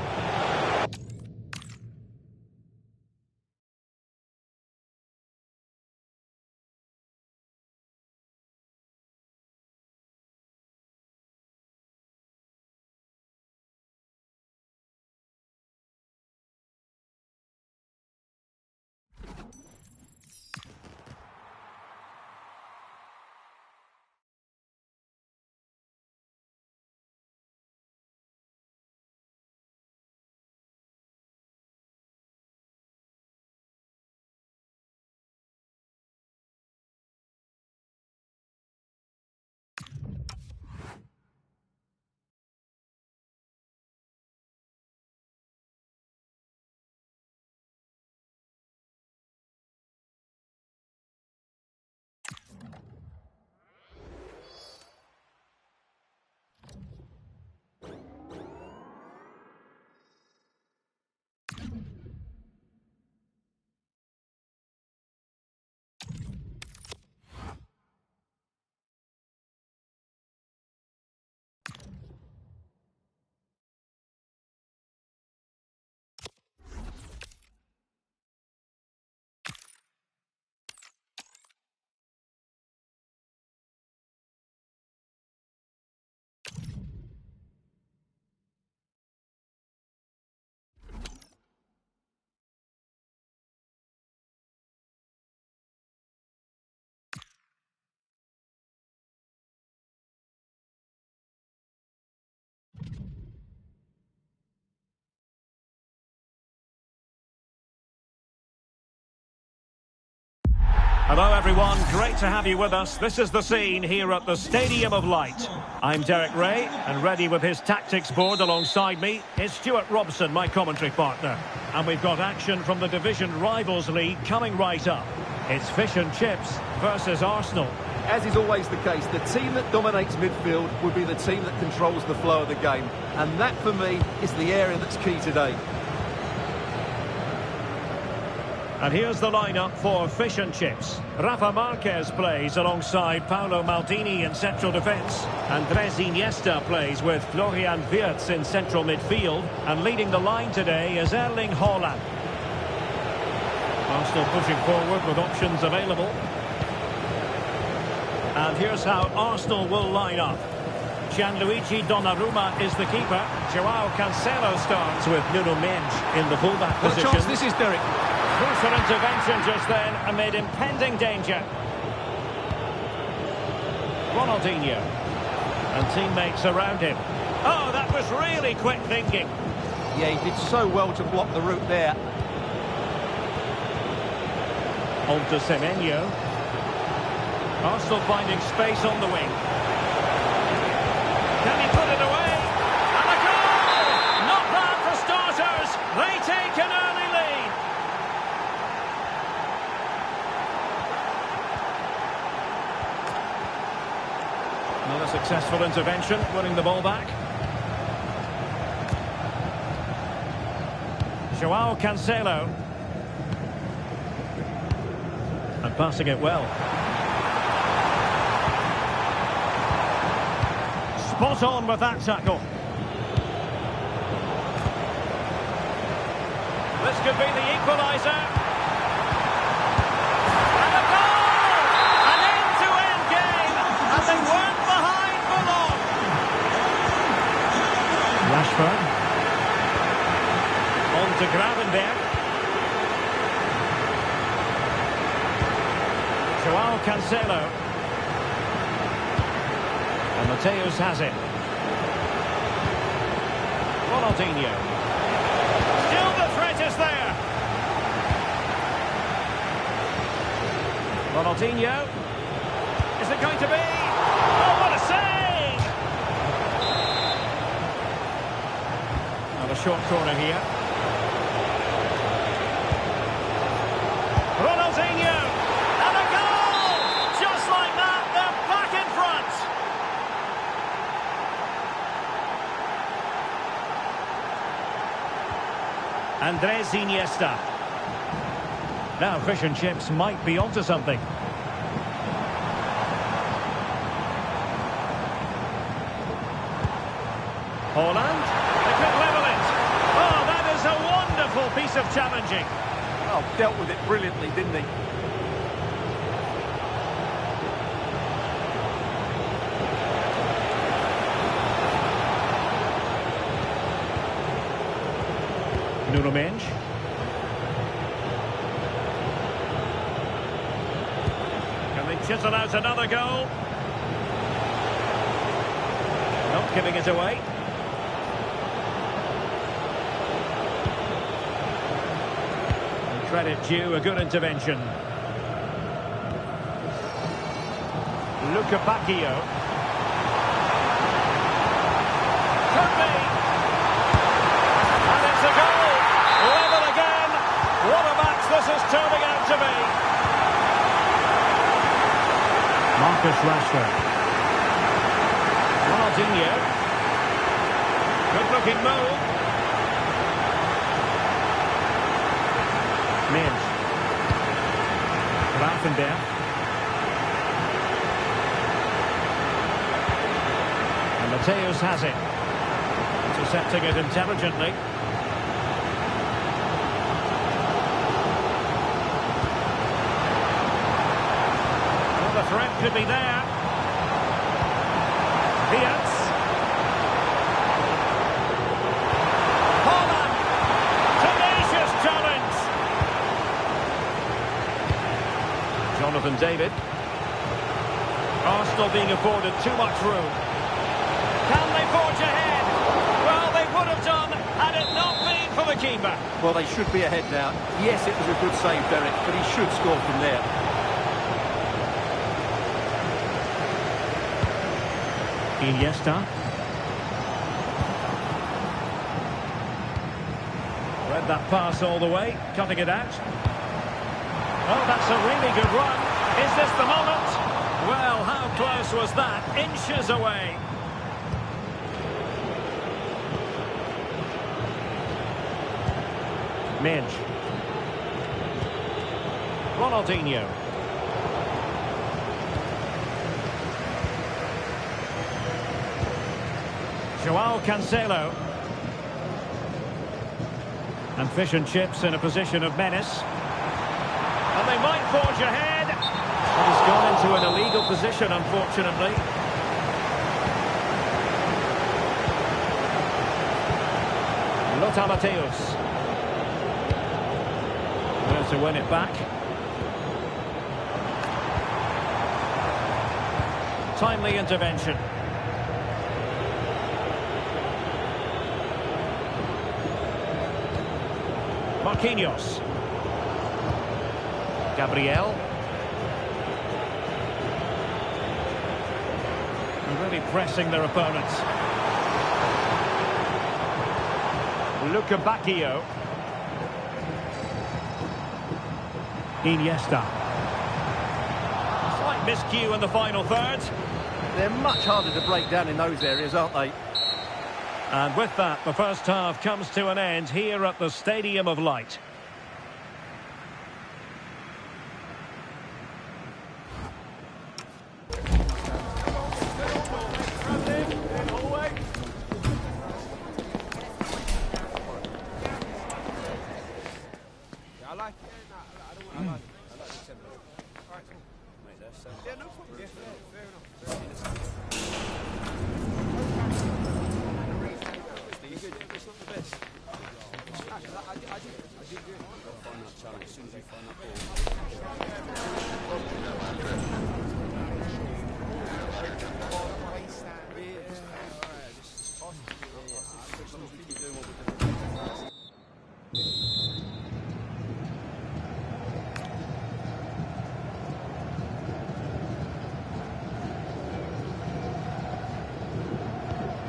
Hello everyone, great to have you with us. This is the scene here at the Stadium of Light. I'm Derek Ray, and ready with his tactics board alongside me is Stuart Robson, my commentary partner. And we've got action from the Division Rivals League coming right up. It's fish and chips versus Arsenal.
As is always the case, the team that dominates midfield will be the team that controls the flow of the game. And that, for me, is the area that's key today.
And here's the lineup for fish and chips. Rafa Marquez plays alongside Paolo Maldini in central defence. Andres Iniesta plays with Florian Wirtz in central midfield. And leading the line today is Erling Haaland. Arsenal pushing forward with options available. And here's how Arsenal will line up. Gianluigi Donnarumma is the keeper. Joao Cancelo starts with Nuno Mendes in the fullback
What a
position.
chance this is, Derek.
Crucial intervention just then amid impending danger. Ronaldinho. And teammates around him. Oh, that was really quick thinking.
Yeah, he did so well to block the route there.
On to Semenyo. Arsenal finding space on the wing. Can he put it away? And a goal! Not bad for starters. They take an early lead. Not a successful intervention, winning the ball back. Joao Cancelo. And passing it well. Spot on with that tackle. This could be the equaliser. And a goal! An end-to-end game, and they weren't behind for long. Rashford. On to Gravenberch. Joao Cancelo. And Mateus has it. Ronaldinho. Still the threat is there. Ronaldinho. Is it going to be? Oh, what a save! And a short corner here. Ronaldinho. And a goal! Just like that, they're back in front. Andres Iniesta. Now fish and chips might be onto something. Haaland. They could level it. Oh, that is a wonderful piece of challenging.
Well, dealt with it brilliantly, didn't he?
Nuno Mendes. Can they chisel out another goal? Not giving it away. And credit due, a good intervention. Luca Bacchio. Could be. And it's a goal. Level again. What a match this is turning out to be. Marcus Rashford. Ronaldinho. Good looking move. Mendes. Gravenberch. And Mateus has it. Intercepting it intelligently. The threat could be there. Wirtz. Haaland. Tenacious challenge. Jonathan David. Arsenal being afforded too much room. Can they forge ahead? Well, they would have done had it not been for the keeper.
Well, they should be ahead now. Yes, it was a good save, Derek, but he should score from there.
Iniesta. Read that pass all the way, cutting it out. Oh, that's a really good run. Is this the moment? Well, how close was that? Inches away. Mendes. Ronaldinho. Joao Cancelo. And fish and chips in a position of menace. And they might forge ahead. He's gone into an illegal position, unfortunately. Lothar Matthäus. There to win it back. Timely intervention. Marquinhos. Gabriel. Really pressing their opponents. Luca Bacchio. Iniesta. Slight miscue in the final third.
They're much harder to break down in those areas, aren't they?
And with that, the first half comes to an end here at the Stadium of Light.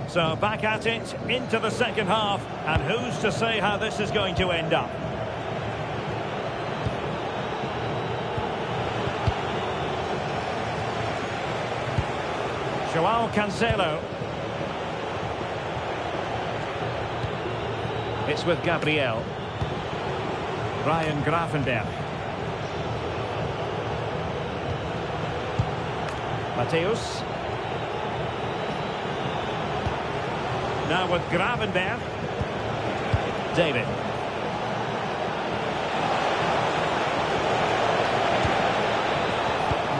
So back at it, into the second half, and who's to say how this is going to end up? Joao Cancelo. It's with Gabriel. Ryan Gravenberch. Matthäus. Now with Gravenberch. David.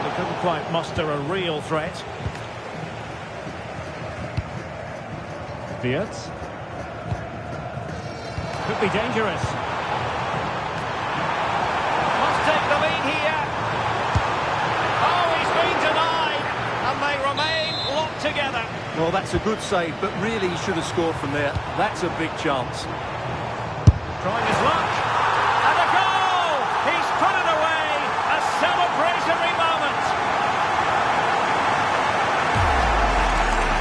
They couldn't quite muster a real threat. Wirtz. Could be dangerous. Must take the lead here. Oh, he's been denied. And they remain locked together.
Well, that's a good save, but really he should have scored from there. That's a big chance.
Trying his luck. And a goal! He's put it away. A celebratory moment.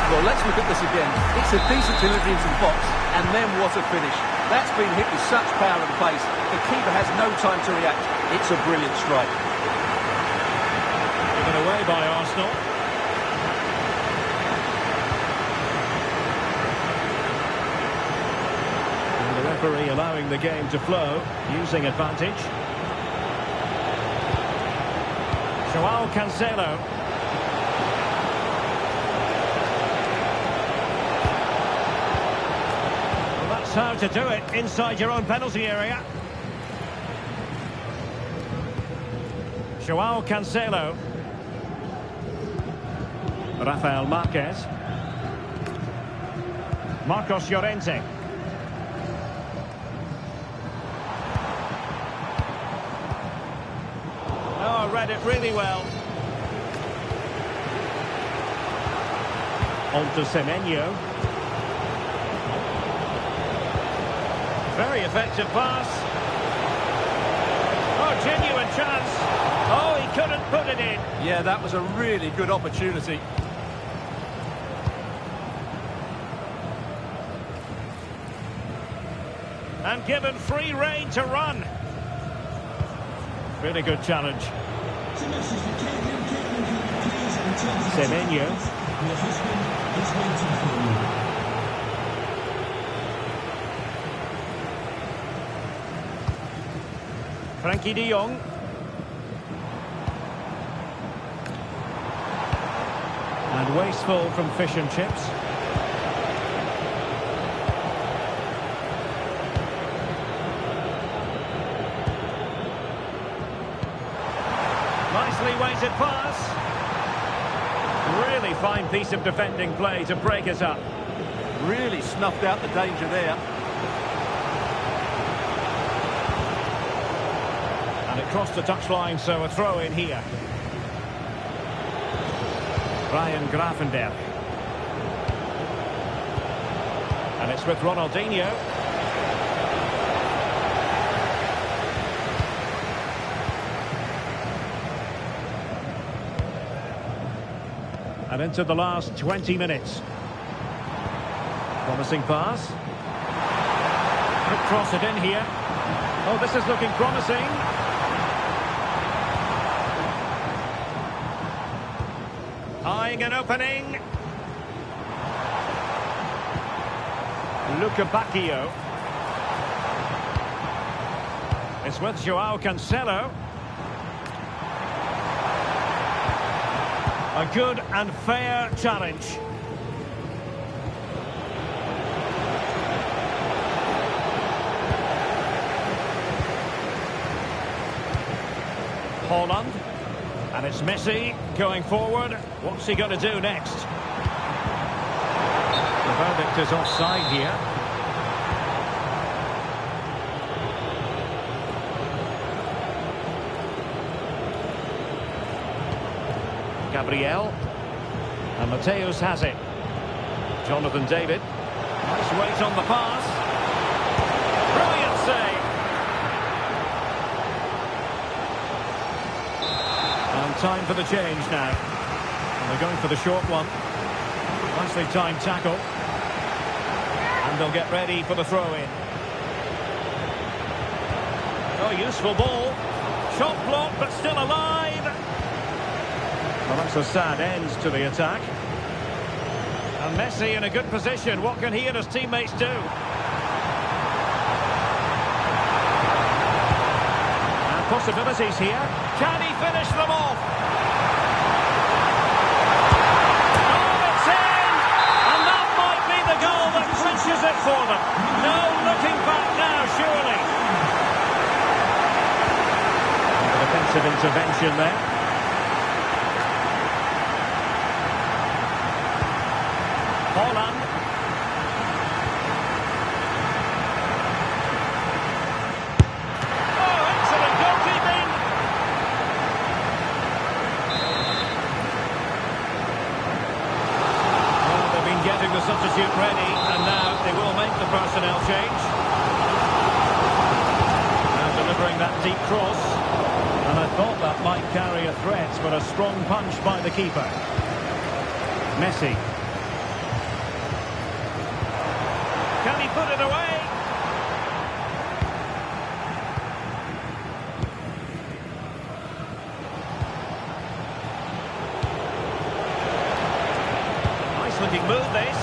Well, let's look at this again. It's a decent delivery into the box, and then what a finish. That's been hit with such power and pace. The keeper has no time to react. It's a brilliant strike.
Given away by Arsenal. Referee allowing the game to flow, using advantage. Joao Cancelo. Well, that's how to do it inside your own penalty area. Joao Cancelo. Rafael Marquez. Marcos Llorente. Read it really well. On to Semenyo. Very effective pass. Oh, genuine chance. Oh, he couldn't put it in.
Yeah, that was a really good opportunity.
And given free rein to run. Really good challenge. Semenyo. Frankie de Jong. And wasteful from fish and chips. Nicely weighted pass. Really fine piece of defending play to break it up.
Really snuffed out the danger there.
And it crossed the touchline, so a throw in here. Ryan Gravenberch. And it's with Ronaldinho. And into the last 20 minutes. Promising pass. Could cross it in here. Oh, this is looking promising. Eyeing an opening. Luca Bacchio. It's with Joao Cancelo. A good and fair challenge. Holland. And it's Messi going forward. What's he going to do next? The verdict is offside here. Gabriel. And Mateus has it. Jonathan David. Nice weight on the pass. Brilliant save. And time for the change now. And they're going for the short one. Nicely timed tackle. And they'll get ready for the throw-in. Oh, useful ball. Shot blocked, but still alive. Well, that's a sad end to the attack. And Messi in a good position. What can he and his teammates do? And possibilities here. Can he finish them off? Oh, it's in! And that might be the goal that clinches it for them. No looking back now, surely. A defensive intervention there. Holland. Oh, excellent goalkeeping. Well, they've been getting the substitute ready, and now they will make the personnel change. Now delivering that deep cross. And I thought that might carry a threat, but a strong punch by the keeper. Messi. Can he put it away? Nice looking move, this.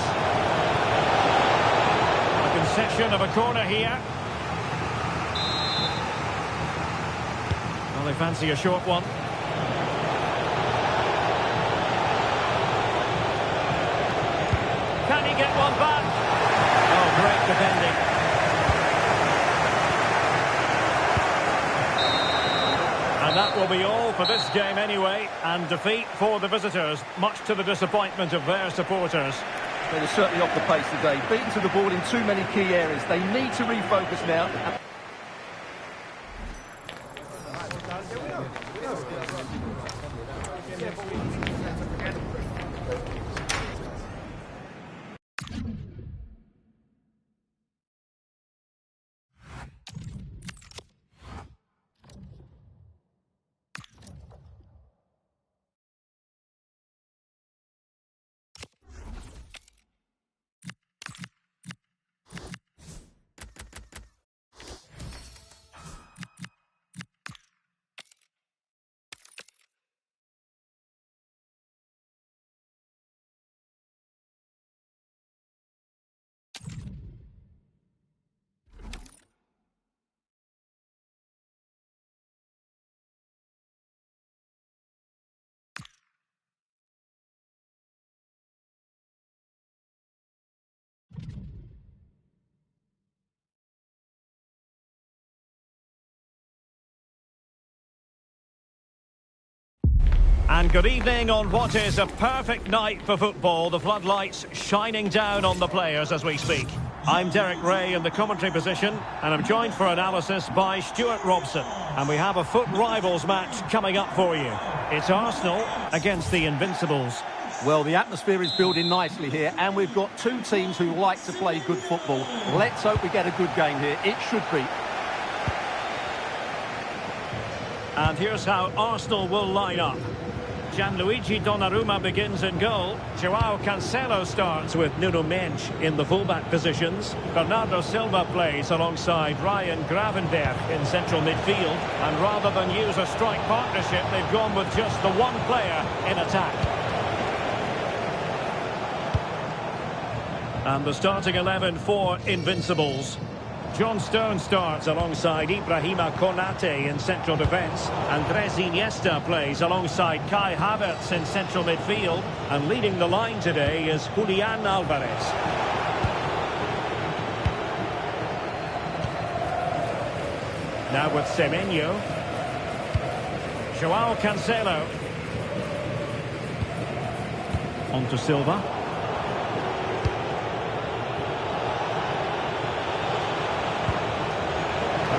A concession of a corner here. Well, they fancy a short one. Can he get one back? Oh, great defending. And that will be all for this game anyway. And defeat for the visitors, much to the disappointment of their supporters.
They're certainly off the pace today. Beaten to the ball in too many key areas. They need to refocus now.
And good evening on what is a perfect night for football. The floodlights shining down on the players as we speak. I'm Derek Ray in the commentary position, and I'm joined for analysis by Stuart Robson. And we have a foot rivals match coming up for you. It's Arsenal against the Invincibles.
Well, the atmosphere is building nicely here, and we've got two teams who like to play good football. Let's hope we get a good game here. It should be.
And here's how Arsenal will line up. Gianluigi Donnarumma begins in goal. Joao Cancelo starts with Nuno Mendes in the fullback positions. Bernardo Silva plays alongside Ryan Gravenberch in central midfield. And rather than use a strike partnership, they've gone with just the one player in attack. And the starting 11 for Invincibles. John Stones starts alongside Ibrahima Konate in central defence. Andres Iniesta plays alongside Kai Havertz in central midfield. And leading the line today is Julian Alvarez. Now with Semenyo. Joao Cancelo. On to Silva.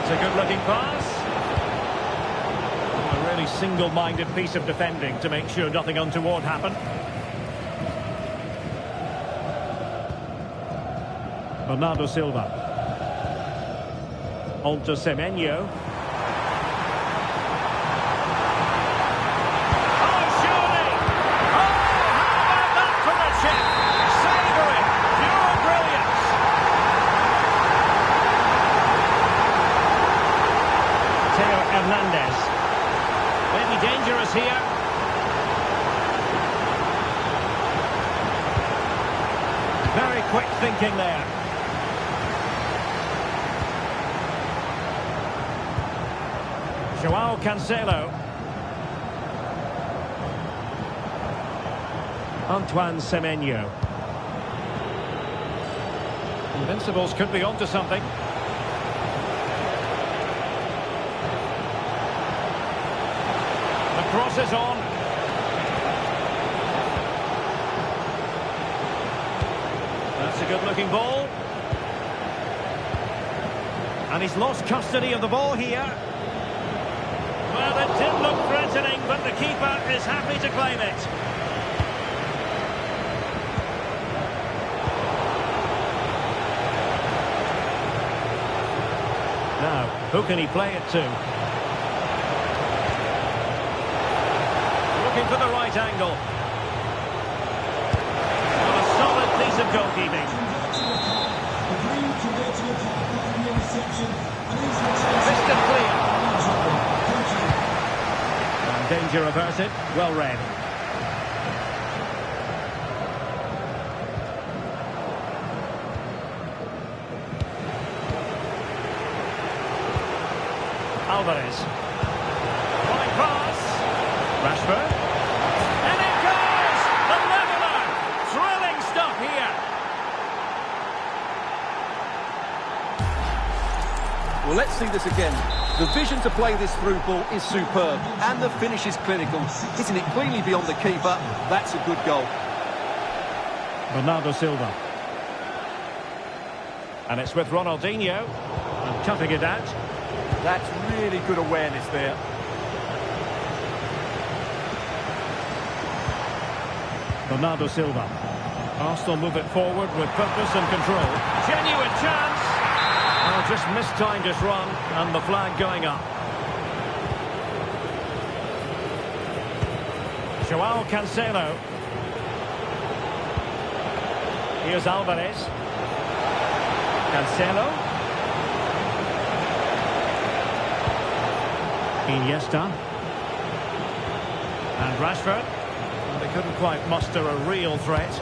It's a good-looking pass. A really single-minded piece of defending to make sure nothing untoward happened. Bernardo Silva. On to Semenyo. Oh, surely! Oh, how about that for the chip? Savouring, pure brilliance. Theo Hernandez. Maybe dangerous here. Very quick thinking there. Joao Cancelo. Antoine Semenyo. Invincibles could be onto something. Cross is on. That's a good-looking ball. And he's lost custody of the ball here. Well, it did look threatening, but the keeper is happy to claim it. Now, who can he play it to? For the right angle. Well, a solid piece of goalkeeping. Distant clear. And danger averted. Well read. Alvarez. Flying pass. Rashford.
Well, let's see this again. The vision to play this through ball is superb, and the finish is clinical. Hitting it cleanly beyond the keeper, that's a good goal.
Bernardo Silva. And it's with Ronaldinho. And cutting it out.
That's really good awareness there.
Bernardo Silva. Arsenal move it forward with purpose and control. Genuine chance. Oh, just mistimed his run, and the flag going up. Joao Cancelo. Here's Alvarez. Cancelo. Iniesta. And Rashford. Well, they couldn't quite muster a real threat.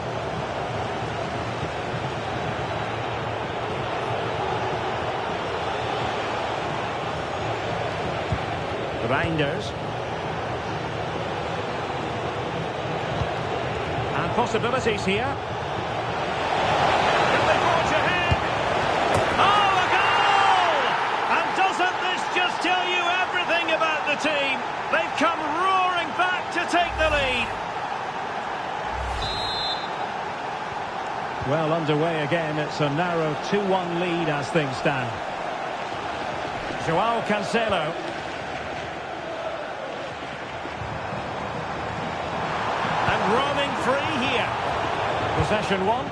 Reinders. And possibilities here. Can they forge ahead? Oh, a goal! And doesn't this just tell you everything about the team? They've come roaring back to take the underway again. It's a narrow 2-1 lead as things stand. Joao Cancelo. And roaming free here. Possession one.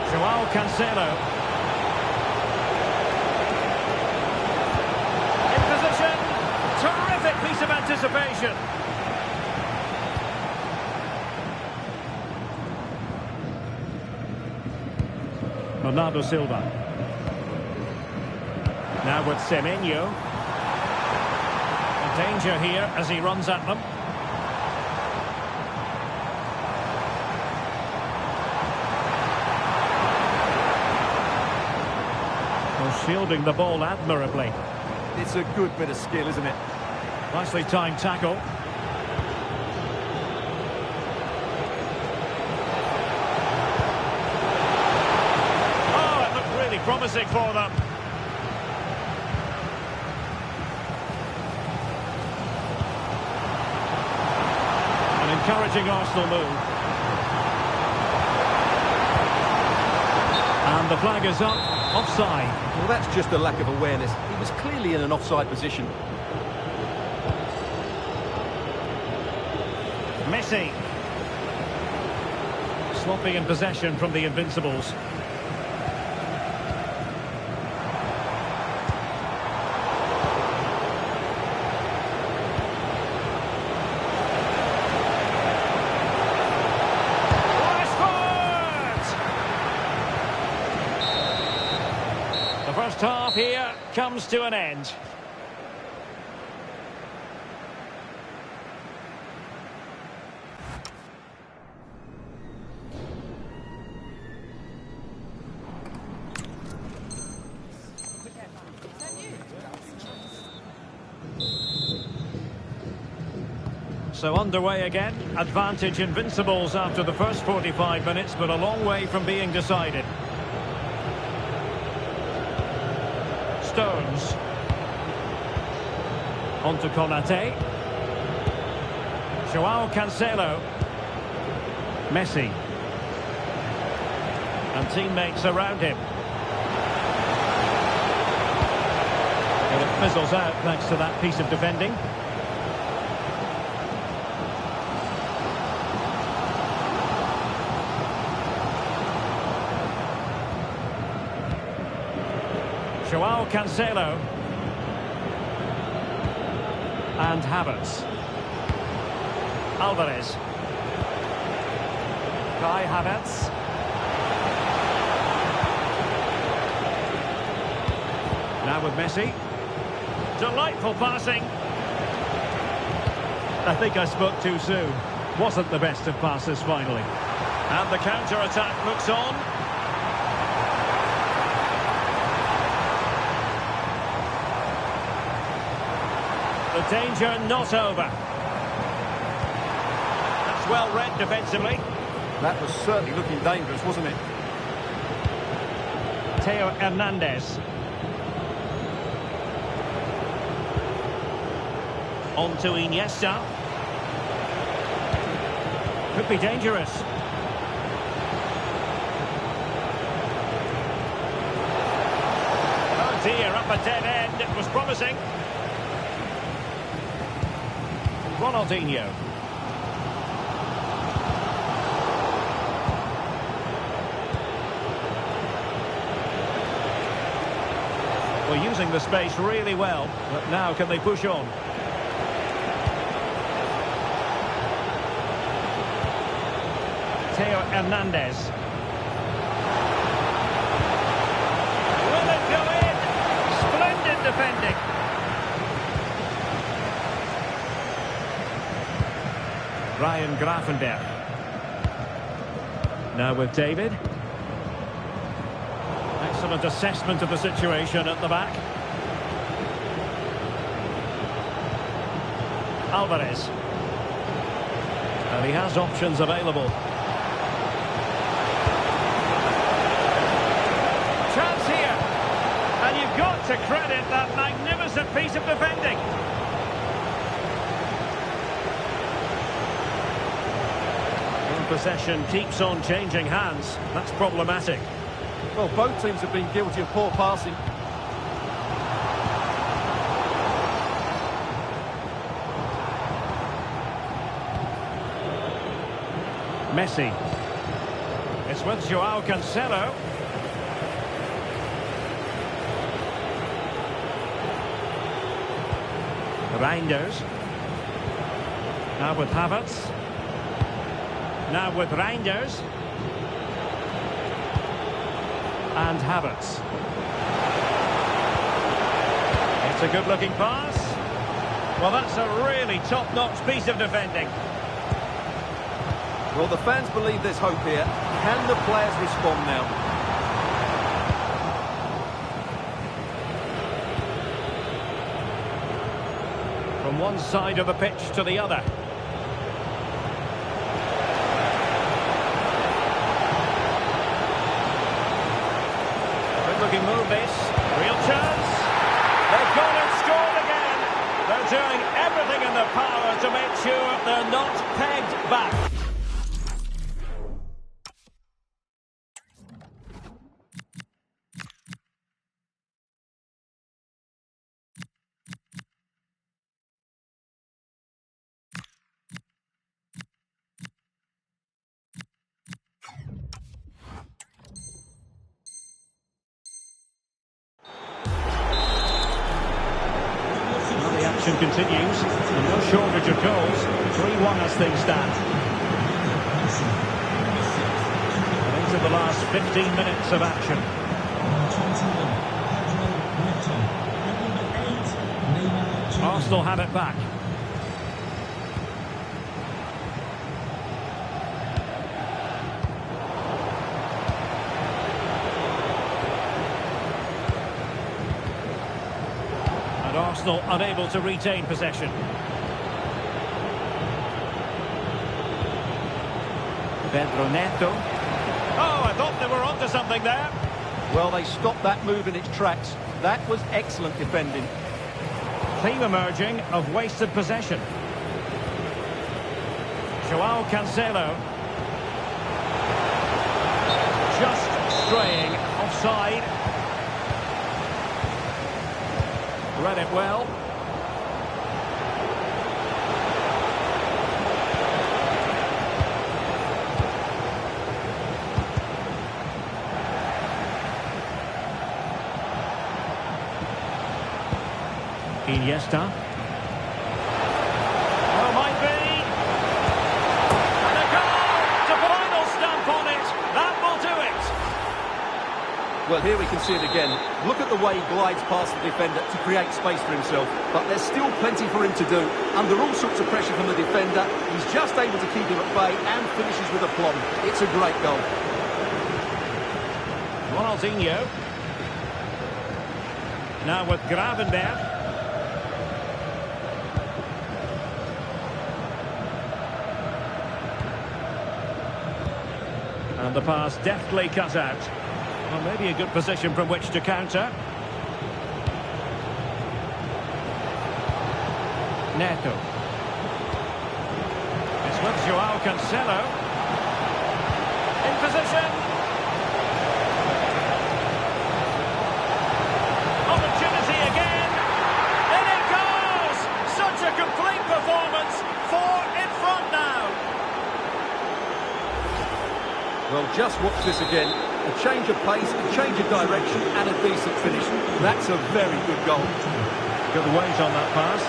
Joao Cancelo. In position. Terrific piece of anticipation. Bernardo Silva. Now with Semenyo. Danger here as he runs at them. Well, shielding the ball admirably.
It's a good bit of skill, isn't it?
Nicely timed tackle. Oh, it looked really promising for them. Encouraging Arsenal move. And the flag is up. Offside.
Well, that's just a lack of awareness. He was clearly in an offside position.
Messi. Sloppy in possession from the Invincibles. The first half here comes to an end. So underway again. Advantage Invincibles after the first 45 minutes, but a long way from being decided. Stones. On to Konate. Joao Cancelo. Messi. And teammates around him. But it fizzles out thanks to that piece of defending. Joao Cancelo. And Havertz. Alvarez. Kai Havertz. Now with Messi. Delightful passing. I think I spoke too soon. Wasn't the best of passes finally. And the counter-attack looks on. The danger not over. That's well read defensively.
That was certainly looking dangerous, wasn't it?
Theo Hernandez. On to Iniesta. Could be dangerous. Oh dear, up a dead end. It was promising. Ronaldinho. We're using the space really well, but now can they push on? Theo Hernandez. Will it go in? Splendid defending. Ryan Gravenberch. Now with David. Excellent assessment of the situation at the back. Alvarez. And he has options available. Chance here. And you've got to credit that magnificent piece of defending. possession keeps on changing hands. That's problematic.
Well, both teams have been guilty of poor passing.
Messi. It's with Joao Cancelo. Reinders. Now with Havertz. Now with Reinders. And Havertz. It's a good-looking pass. Well, that's a really top-notch piece of defending.
Well, the fans believe there's hope here. Can the players respond now?
From one side of the pitch to the other. Good-looking move, this. Real chance. They've gone and scored again. They're doing everything in their power to make sure they're not pegged back. The action continues, and no shortage of goals. 3-1 as things stand. And into the last 15 minutes of action. Arsenal have it back. And Arsenal unable to retain possession. Pedro Neto. Oh, I thought they were onto something there.
Well, they stopped that move in its tracks. That was excellent defending.
Theme emerging of wasted possession. Joao Cancelo. Just straying offside. Read it well. Iniesta. Oh, might be. And a goal to final stamp on it. That will do it.
Well, here we can see it again. Look at the way he glides past the defender to create space for himself. But there's still plenty for him to do. Under all sorts of pressure from the defender, he's just able to keep him at bay and finishes with aplomb. It's a great goal.
Ronaldinho. Now with Gravenberch. And the pass deftly cut out. Well, maybe a good position from which to counter. Neto. It's with Joao Cancelo. In position. Opportunity again. In it goes! Such a complete performance. 4 in front now.
Well, just watch this again. A change of pace, a change of direction, and a decent finish. That's a very good goal.
Good weight on that pass.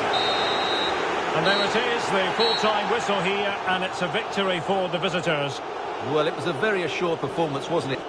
And there it is, the full-time whistle here, and it's a victory for the visitors.
Well, it was a very assured performance, wasn't it?